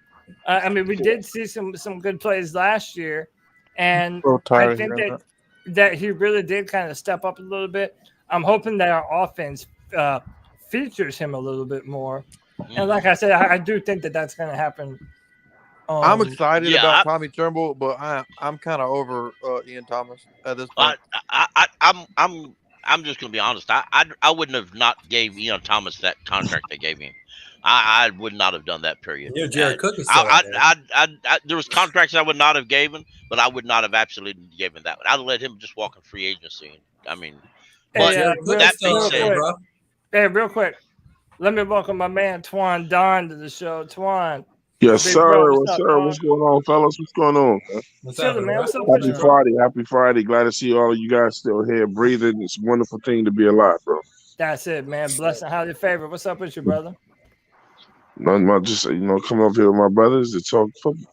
I mean, we did see some good plays last year, and I think that he really did kind of step up a little bit. I'm hoping that our offense features him a little bit more. And like I said, I do think that that's going to happen. I'm excited about Tommy Turnbull, but I'm kind of over Ian Thomas at this point. I'm just going to be honest. I wouldn't have not gave Ian Thomas that contract they gave him. I would not have done that. Period. Yeah, Jared Cook is there was contracts I would not have given, but I would not have absolutely given that one. I'd let him just walk in free agency. I mean, but that being said, hey, real quick. Let me welcome my man Twan Don to the show. Twan. Yes, sir. What's going on, fellas? What's going on? Happy Friday. Glad to see all of you guys still here breathing. It's a wonderful thing to be alive, bro. That's it, man. Blessing, highly favored. What's up with you, brother? Nothing about just coming up here with my brothers to talk football.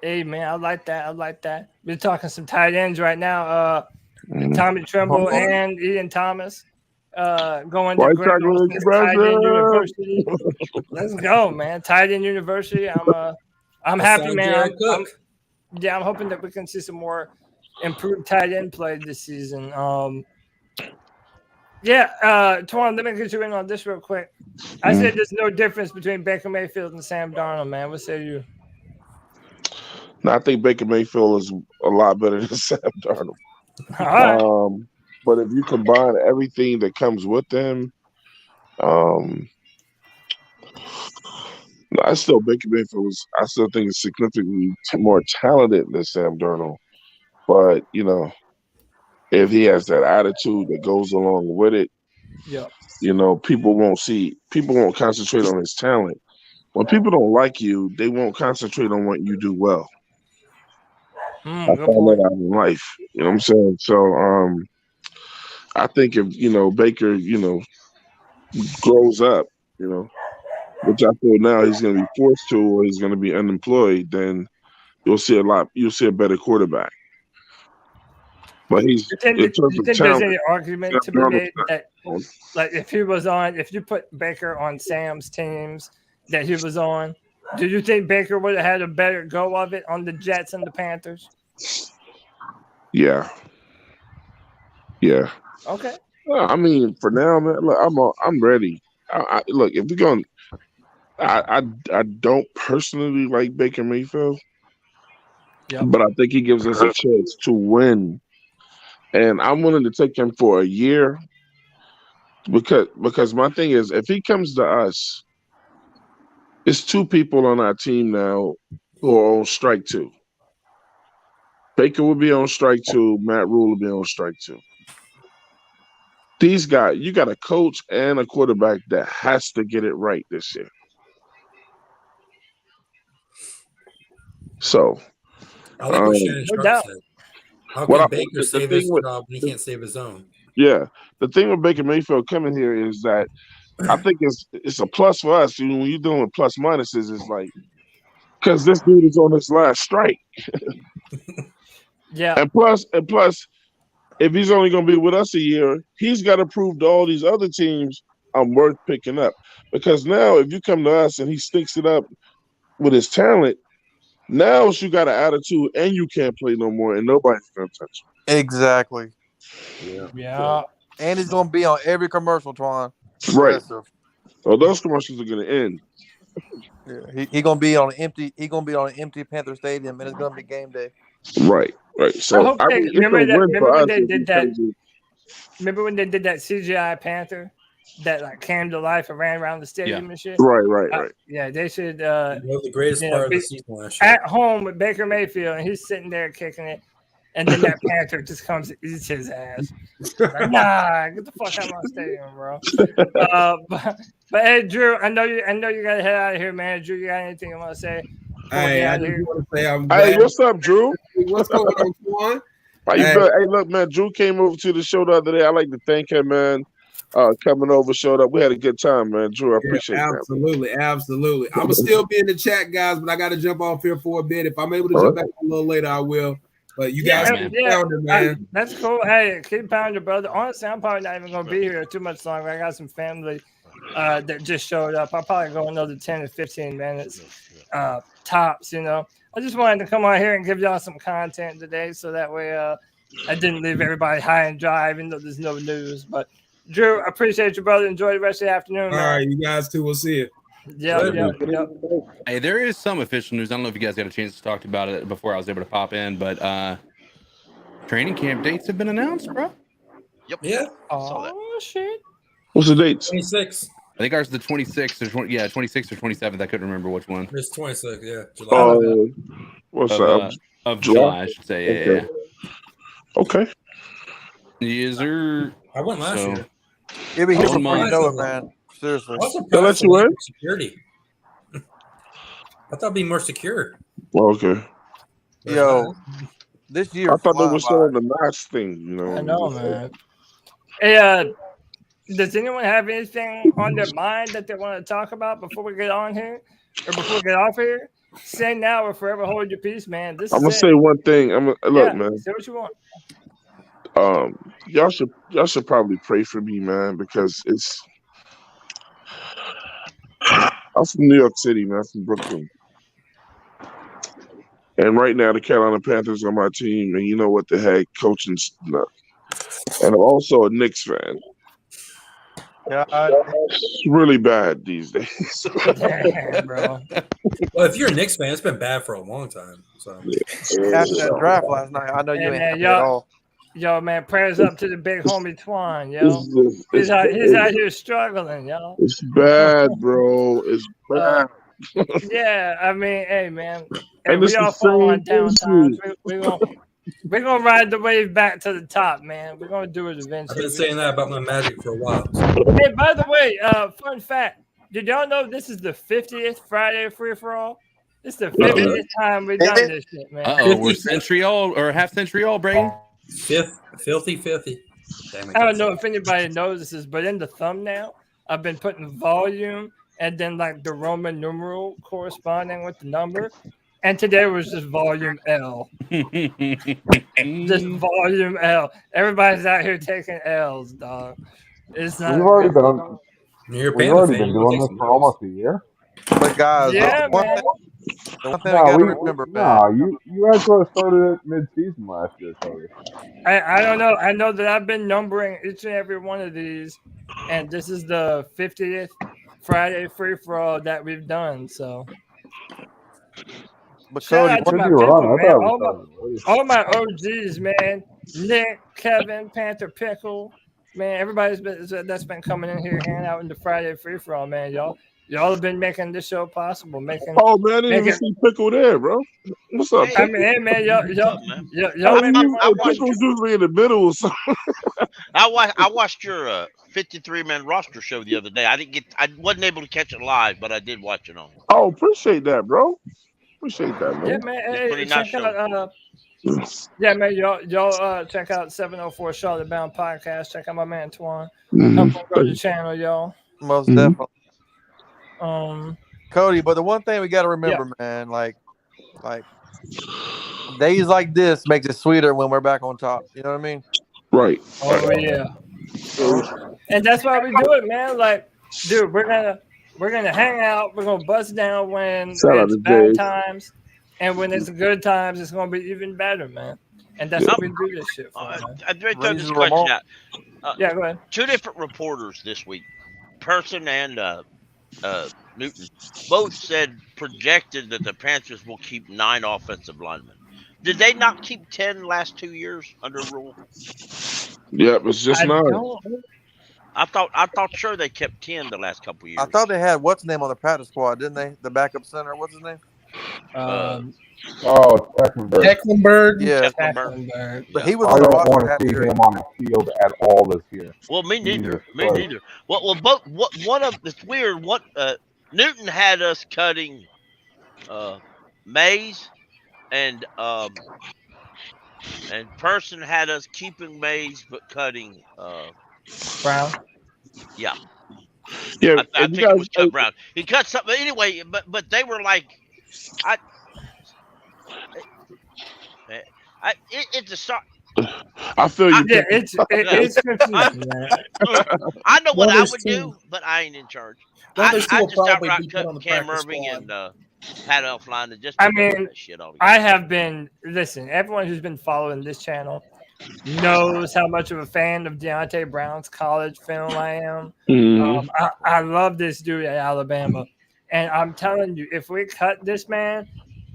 Hey, man, I like that. We're talking some tight ends right now. Tommy Tremble and Ian Thomas. Going to Tight End University. Let's go, man. Tight End University. I'm happy, man. I'm hoping that we can see some more improved tight end play this season. Twan, let me get you in on this real quick. I said there's no difference between Baker Mayfield and Sam Darnold, man. What say you? No, I think Baker Mayfield is a lot better than Sam Darnold. All right. But if you combine everything that comes with them, I still think it's significantly more talented than Sam Darnold. But if he has that attitude that goes along with it, people won't concentrate on his talent. When people don't like you, they won't concentrate on what you do well. I found that out in life. You know what I'm saying? So I think if Baker grows up, which I feel now he's going to be forced to, or he's going to be unemployed, then you'll see a better quarterback. But you think there's any argument to be made that, like, if you put Baker on Sam's teams that he was on, do you think Baker would have had a better go of it on the Jets and the Panthers? Yeah. Okay. Well, I mean, for now, man, look, I'm ready. Look, if we're going, I don't personally like Baker Mayfield, but I think he gives us a chance to win, and I'm willing to take him for a year because my thing is, if he comes to us, it's two people on our team now who are on strike 2. Baker will be on strike 2. Matt Rule will be on strike 2. These guys, you got a coach and a quarterback that has to get it right this year. So, I like what Shannon Sharp said. How can Baker save his job when he can't save his own? Yeah, the thing with Baker Mayfield coming here is that I think it's a plus for us. When you're dealing with plus minuses, it's like because this dude is on his last strike. Yeah, and plus, if he's only going to be with us a year, he's got to prove to all these other teams I'm worth picking up. Because now, if you come to us and he sticks it up with his talent, now you got an attitude and you can't play no more, and nobody's going to touch you. Exactly. Yeah. And he's going to be on every commercial, Twan. Right. So those commercials are going to end. Yeah, he gonna be on an empty. He gonna be on an empty Panther Stadium, and it's gonna be game day. Right. So I hope remember when they did that. Remember when they did that CGI Panther that like came to life and ran around the stadium and shit. Right. Yeah, they should. The greatest part of the season last year. At home with Baker Mayfield, and he's sitting there kicking it. And then that Panther just comes and eats his ass. Like, nah, get the fuck out of my stadium, bro. But hey, Drew, I know you got to head out of here, man. Drew, you got anything you want to say? Hey, I just want to say hey, what's up, Drew? What's going on, Juan? Hey, look, man, Drew came over to the show the other day. I like to thank him, man. Coming over, showed up. We had a good time, man. Drew, I appreciate it. Absolutely. I'm going to still be in the chat, guys, but I got to jump off here for a bit. If I'm able to jump back a little later, I will. But you guys keep pounding, man. That's cool. Hey, keep pounding, brother. Honestly, I'm probably not even going to be here too much longer. I got some family that just showed up. I'll probably go another 10 to 15 minutes tops, you know. I just wanted to come on here and give y'all some content today so that way I didn't leave everybody high and dry, even though there's no news. But, Drew, I appreciate you, brother. Enjoy the rest of the afternoon, man. All right, you guys too. We'll see you. Yeah. Hey, there is some official news. I don't know if you guys got a chance to talk about it before I was able to pop in, but training camp dates have been announced, bro. Yep. Yeah. Oh shit. What's the dates? 26. I think ours is the 26th or 26th or 27th. I couldn't remember which one. It's 26. Yeah. July. What's up? Of July, I should say. Okay. Okay. Yes, sir. I went last year. It'll be here before you know it, man. Seriously. They'll let you in? Security. I thought it'd be more secure. Okay. Yo, this year I thought they were selling the mask thing, you know. I know, man. Hey, does anyone have anything on their mind that they want to talk about before we get on here or before we get off here? Say now or forever hold your peace, man. I'm gonna say one thing. Look, man. Say what you want. Y'all should probably pray for me, man, because I'm from New York City, man. I'm from Brooklyn. And right now, the Carolina Panthers are my team, and you know what the heck, coaching. And I'm also a Knicks fan. Yeah, it's really bad these days. Damn, bro. Well, if you're a Knicks fan, it's been bad for a long time. So after that draft last night, I know you ain't happy at all. Yo, man, prayers up to the big homie Twan, yo. He's out here struggling, yo. It's bad, bro. It's bad. Yeah, I mean, hey, man. Hey, we all fall on downtimes. We're gonna ride the wave back to the top, man. We're gonna do it eventually. I've been saying that about my Magic for a while. Hey, by the way, fun fact: did y'all know this is the 50th Friday Free for All? It's the 50th time we've done this shit, man. We're century old or half century old, Brady. Filthy. Damn it, I don't know if anybody notices, but in the thumbnail, I've been putting volume and then like the Roman numeral corresponding with the number. And today was just volume L. Just volume L. Everybody's out here taking L's, dog. It's not. We've already been doing this for almost a year. But guys, yeah, man. The one thing I gotta remember, you actually started it mid-season last year, Cody. I don't know. I know that I've been numbering each and every one of these, and this is the 50th Friday free for all that we've done. So, but shout out to my people, man. All my OGs, man. Nick, Kevin, Panther Pickle, man. Everybody's that's been coming in here, hanging out in the Friday free for all, man. Y'all have been making this show possible. Oh man, I didn't even see Pickle there, bro. What's up? I mean, hey man, y'all Pickle's usually in the middle or something. I watched your 53-man roster show the other day. I wasn't able to catch it live, but I did watch it on. Oh, appreciate that, bro. Appreciate that, man. Yeah, man. Hey, check out, yeah, man. Y'all check out 704 Charlotte Bound podcast. Check out my man Twan. Help him grow the channel, y'all. Most definitely. Cody, but the one thing we got to remember, man, like days like this makes it sweeter when we're back on top. You know what I mean? Right. Oh yeah. And that's why we do it, man. Like, dude, we're gonna hang out. We're gonna bust down when it's bad times, and when it's good times, it's gonna be even better, man. And that's what we do this shit for. I throw this question out. Yeah, go ahead. Two different reporters this week, Person and Newton, both projected that the Panthers will keep 9 offensive linemen. Did they not keep 10 last 2 years under rule? Yep, it's just 9. I thought sure they kept 10 the last couple years. I thought they had what's his name on the practice squad, didn't they? The backup center, what's his name? Tecklenburg. Yeah, Tecklenburg. But he was I on the don't roster. want to see him on the field at all this year. Well, me neither. Well, both. One of it's weird. What Newton had us cutting Mays, and Person had us keeping Mays but cutting Brown. Yeah. Yeah, I think it was cut Brown. He cut something anyway, but they were like, it's a shot. I feel you. Yeah, it's confusing. I know what I would do, but I ain't in charge. I just outright cut Cam Irving and Pat Elfline and just. I mean, that shit all I have been. Listen, everyone who's been following this channel knows how much of a fan of Deontay Brown's college film I am. I love this dude at Alabama, and I'm telling you, if we cut this man,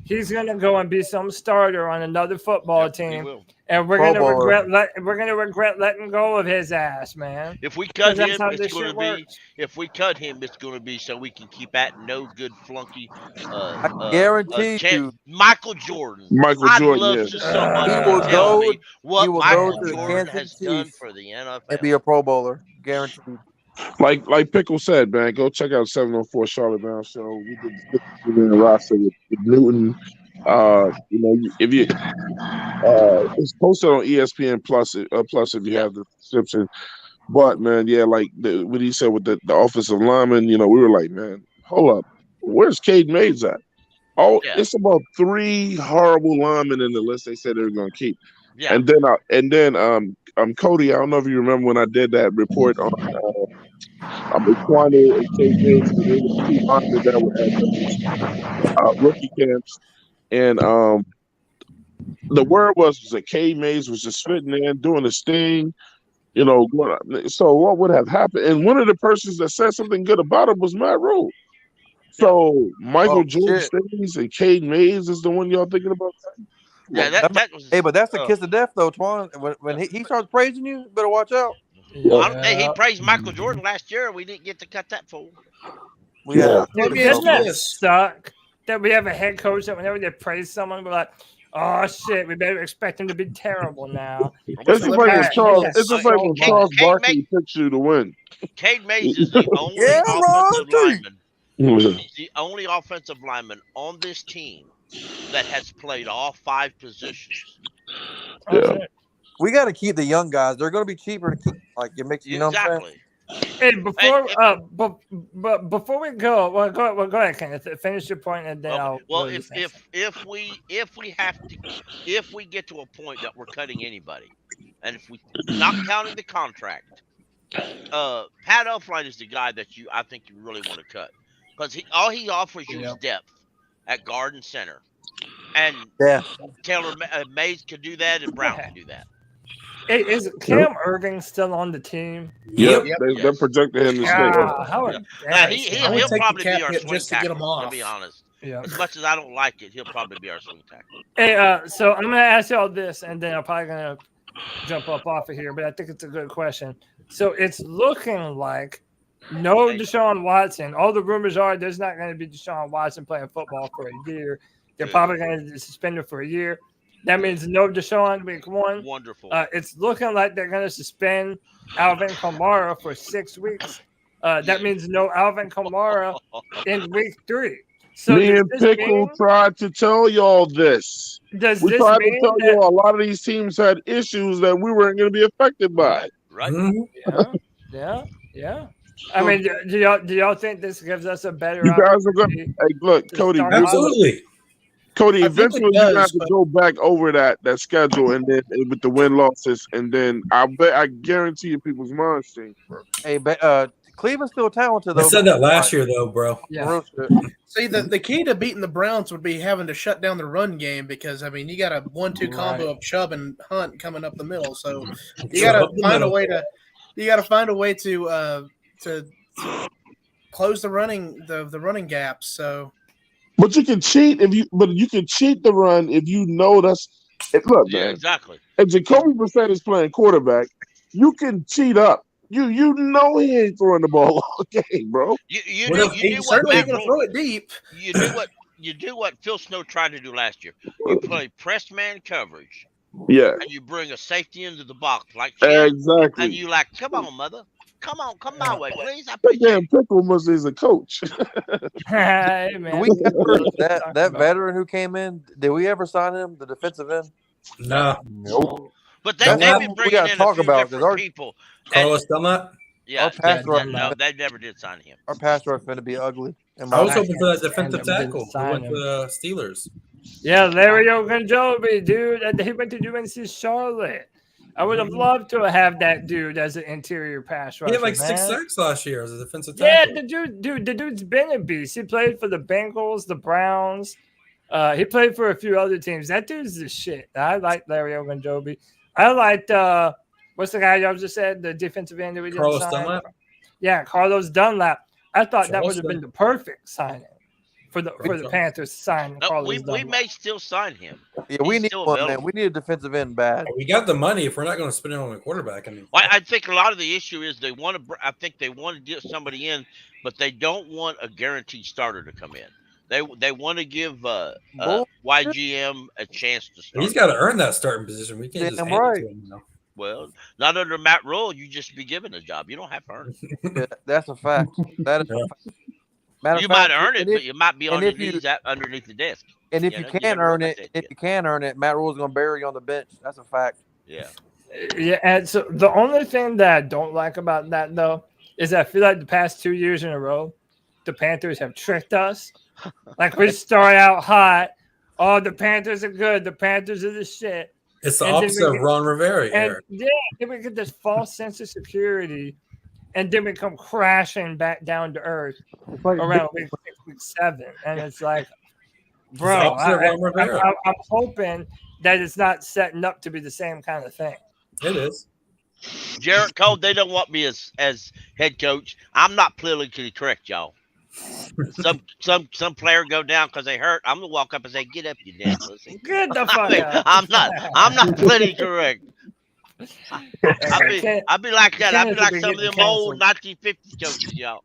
he's gonna go and be some starter on another football team, and we're gonna regret letting go of his ass, man. If we cut him, it's gonna be. If we cut him, it's gonna be so we can keep at no good flunky. I guarantee you, Michael Jordan. I'd love yes. to somebody he will tell me he what will Michael go to the Jordan Kansas has done Chiefs for the NFL. and be a Pro Bowler, guaranteed. Like Pickle said, man, go check out 704 Charlotte Brown Show. We did the roster with Newton. If you it's posted on ESPN Plus if you have the subscription. But man, yeah, like what he said with the offensive lineman, we were like, man, hold up, where's Cade Mays at? It's about 3 horrible linemen in the list they said they were going to keep. Yeah. And then Cody, I don't know if you remember when I did that report on Equano and Cade Mays, they were 2 linemen that were at rookie camps, and the word was that Cade Mays was just fitting in, doing his thing, so what would have happened? And one of the persons that said something good about him was Matt Rule. So Michael Jordan stays and Cade Mays is the one y'all thinking about? Yeah, that was. Hey, but that's the kiss of death, though, Twan. When he starts praising you, you better watch out. Well, he praised Michael Jordan last year, and we didn't get to cut that fool. Doesn't that suck that we have a head coach that whenever they praise someone, we're like, oh shit, we better expect him to be terrible now. It's just like when Charles Barkley picks you to win. Cade Mays is the only offensive lineman. He's the only offensive lineman on this team that has played all 5 positions. Yeah. We got to keep the young guys. They're going to be cheaper to keep. Like it makes you know what I'm saying? Hey, before we go, go ahead, Kenneth. Finish your point, and then I'll. Well, if we get to a point that we're cutting anybody, and if we not counting the contract, Pat Elfline is the guy that I think you really want to cut because all he offers you is depth at guard and center, and Taylor Mays could do that, and Brown can do that. Hey, is Cam Irving still on the team? Yep. They're projecting him to stay. He'll probably be our swing just to get him tackle, off. to be honest. Yeah. As much as I don't like it, he'll probably be our swing tackle. Hey, so I'm gonna ask y'all this, and then I'm probably gonna jump up off of here. But I think it's a good question. So it's looking like no Deshaun Watson. All the rumors are there's not going to be Deshaun Watson playing football for a year. They're probably going to suspend him for a year. That means no Deshaun week 1. Wonderful. It's looking like they're going to suspend Alvin Kamara for 6 weeks. That means no Alvin Kamara in week 3. So me and Pickle tried to tell y'all this. We tried to tell y'all a lot of these teams had issues that we weren't going to be affected by. Right. Yeah. I mean, do y'all think this gives us a better You guys are going to look, Cody. Absolutely. Cody, eventually you're gonna have to go back over that schedule and then with the win losses, and then I guarantee you people's minds change, bro. Hey, Cleveland's still talented though. I said that last year though, bro. Yeah. See, the key to beating the Browns would be having to shut down the run game because I mean you got a 1-2 combo of Chubb and Hunt coming up the middle, so you got to find a way to close the running gaps. So. But you can cheat you can cheat the run if you know that's look, man. Exactly. If Jacoby Brissett is playing quarterback, you can cheat up. You know he ain't throwing the ball all game, bro. You do what Matt Rule, throw it deep. You do what Phil Snow tried to do last year. You play press man coverage. Yeah. And you bring a safety into the box like exactly. And you like, come on, mother. Come my way, please. I damn Pickle must is a coach. Hey, man. that veteran who came in, did we ever sign him, the defensive end? No. Nope. But they've been bringing in a few different people. Carlos Dunlap? Yeah, they never did sign him. Our pass rush is going to be ugly. I was hoping for that defensive tackle. He went to the Steelers. Yeah, Larry Ogunjobi, dude. He went to UNC Charlotte. I would have loved to have that dude as an interior pass rusher. He had like 6 sacks last year as a defensive tackle. Yeah, the dude's been a beast. He played for the Bengals, the Browns. He played for a few other teams. That dude's the shit. I like Larry Ogunjobi. I liked what's the guy y'all just said, the defensive end that we didn't Carlos sign? Dunlap? Yeah, Carlos Dunlap. I thought that would have been the perfect signing for the Panthers to sign Carlos Dunlap. We may still sign him. Yeah, we need one, man. We need a defensive end bad. We got the money if we're not going to spend it on a quarterback. I mean, I think a lot of the issue is they want to. I think they want to get somebody in, but they don't want a guaranteed starter to come in. They want to give YGM a chance to start. He's got to earn that starting position. We can't just hand it to him, you know? Well, not under Matt Rule. You just be given a job. You don't have to earn it. Yeah, that's a fact. That is a fact. You might earn it, but you might be on your knees underneath the desk. And if you can't earn it, Matt Rule's going to bury you on the bench. That's a fact. Yeah. Yeah, and so the only thing that I don't like about that, though, is I feel like the past 2 years in a row, the Panthers have tricked us. Like, we start out hot. Oh, the Panthers are good. The Panthers are the shit. It's the opposite of Ron Rivera. And then we get this false sense of security, and then we come crashing back down to earth around week 7. And it's like, bro, I'm hoping that it's not setting up to be the same kind of thing. It is. Jarrett Cole, they don't want me as head coach. I'm not politically correct, y'all. Some player go down because they hurt. I'm gonna walk up and say, "Get up, you damn pussy." Get the fuck out. I'm not politically correct. I'd be like that. I'd be like some of them old 1950s coaches, y'all.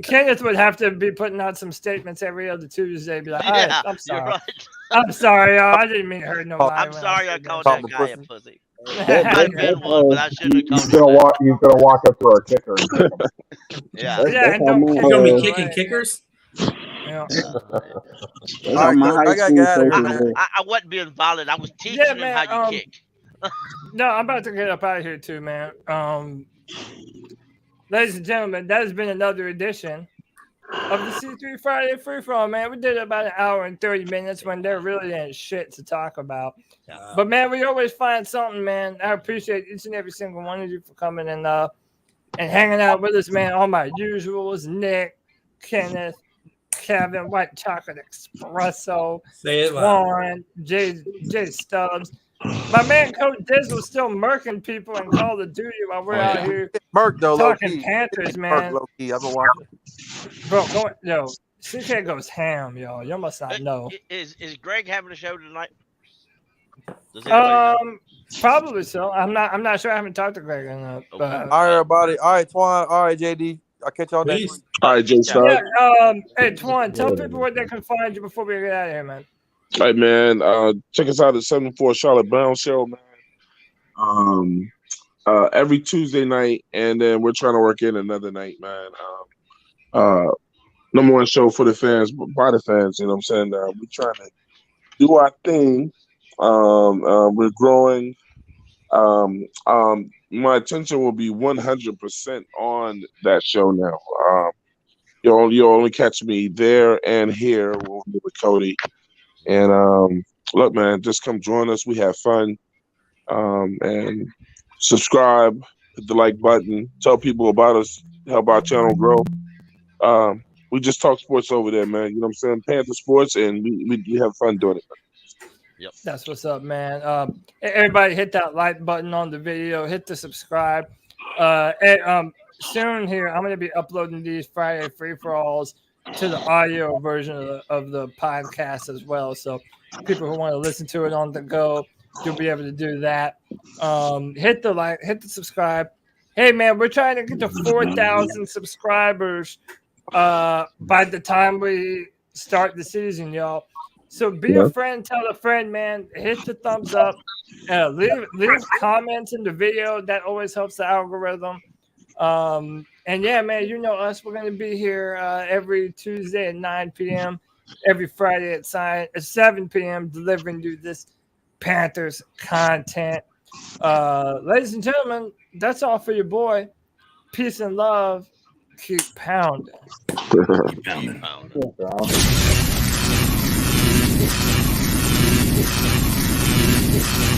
Kenneth would have to be putting out some statements every other Tuesday. Be like, yeah, I'm sorry. Right. I'm sorry, y'all. I didn't mean to hurt nobody. I'm sorry I called that guy a pussy. I been one, but I shouldn't have called him. He's gonna walk up to our kicker and kick him. Yeah. You're gonna be kicking kickers? Yeah. I wasn't being violent. I was teaching him how you kick. No, I'm about to get up out of here too, man. Ladies and gentlemen, that has been another edition of the C3 Friday Free For All, man. We did about an hour and 30 minutes when there really ain't shit to talk about. But, man, we always find something, man. I appreciate each and every single one of you for coming and hanging out with us, man. All my usuals, Nick, Kenneth, Kevin, White Chocolate Espresso, Warren, Jay Stubbs. My man Coach Dizzle still murking people in Call of Duty while we're out here talking Panthers, man. Low-key. I've been watching. Bro, CK goes ham, y'all. You must not know. Is Greg having a show tonight? Probably so. I'm not sure. I haven't talked to Greg enough. All right, everybody. All right, Twan. All right, JD. I'll catch y'all next week. All right, Jay. Hey, Twan, tell people where they can find you before we get out of here, man. All right, man. Check us out at 74 Charlotte Brown Show, man. Every Tuesday night, and then we're trying to work in another night, man. number one show for the fans, by the fans. You know what I'm saying? We're trying to do our thing. We're growing. My attention will be 100% on that show now. You'll only catch me there and here with Cody. And look, man, just come join us. We have fun. And subscribe, hit the like button, tell people about us, help our channel grow. We just talk sports over there, man. You know what I'm saying? Panther sports, and we have fun doing it. Yep. That's what's up, man. Everybody hit that like button on the video, hit the subscribe. Soon here, I'm going to be uploading these Friday free-for-alls to the audio version of the podcast as well. So people who want to listen to it on the go, you'll be able to do that. Hit the like, hit the subscribe. Hey, man, we're trying to get to 4,000 subscribers by the time we start the season, y'all. So be a friend, tell a friend, man. Hit the thumbs up. Leave comments in the video. That always helps the algorithm. And yeah, man, you know us. We're going to be here every Tuesday at 9 p.m., every Friday at 7 p.m., delivering you this Panthers content. Ladies and gentlemen, that's all for your boy. Peace and love. Keep pounding. Keep pounding. Yeah,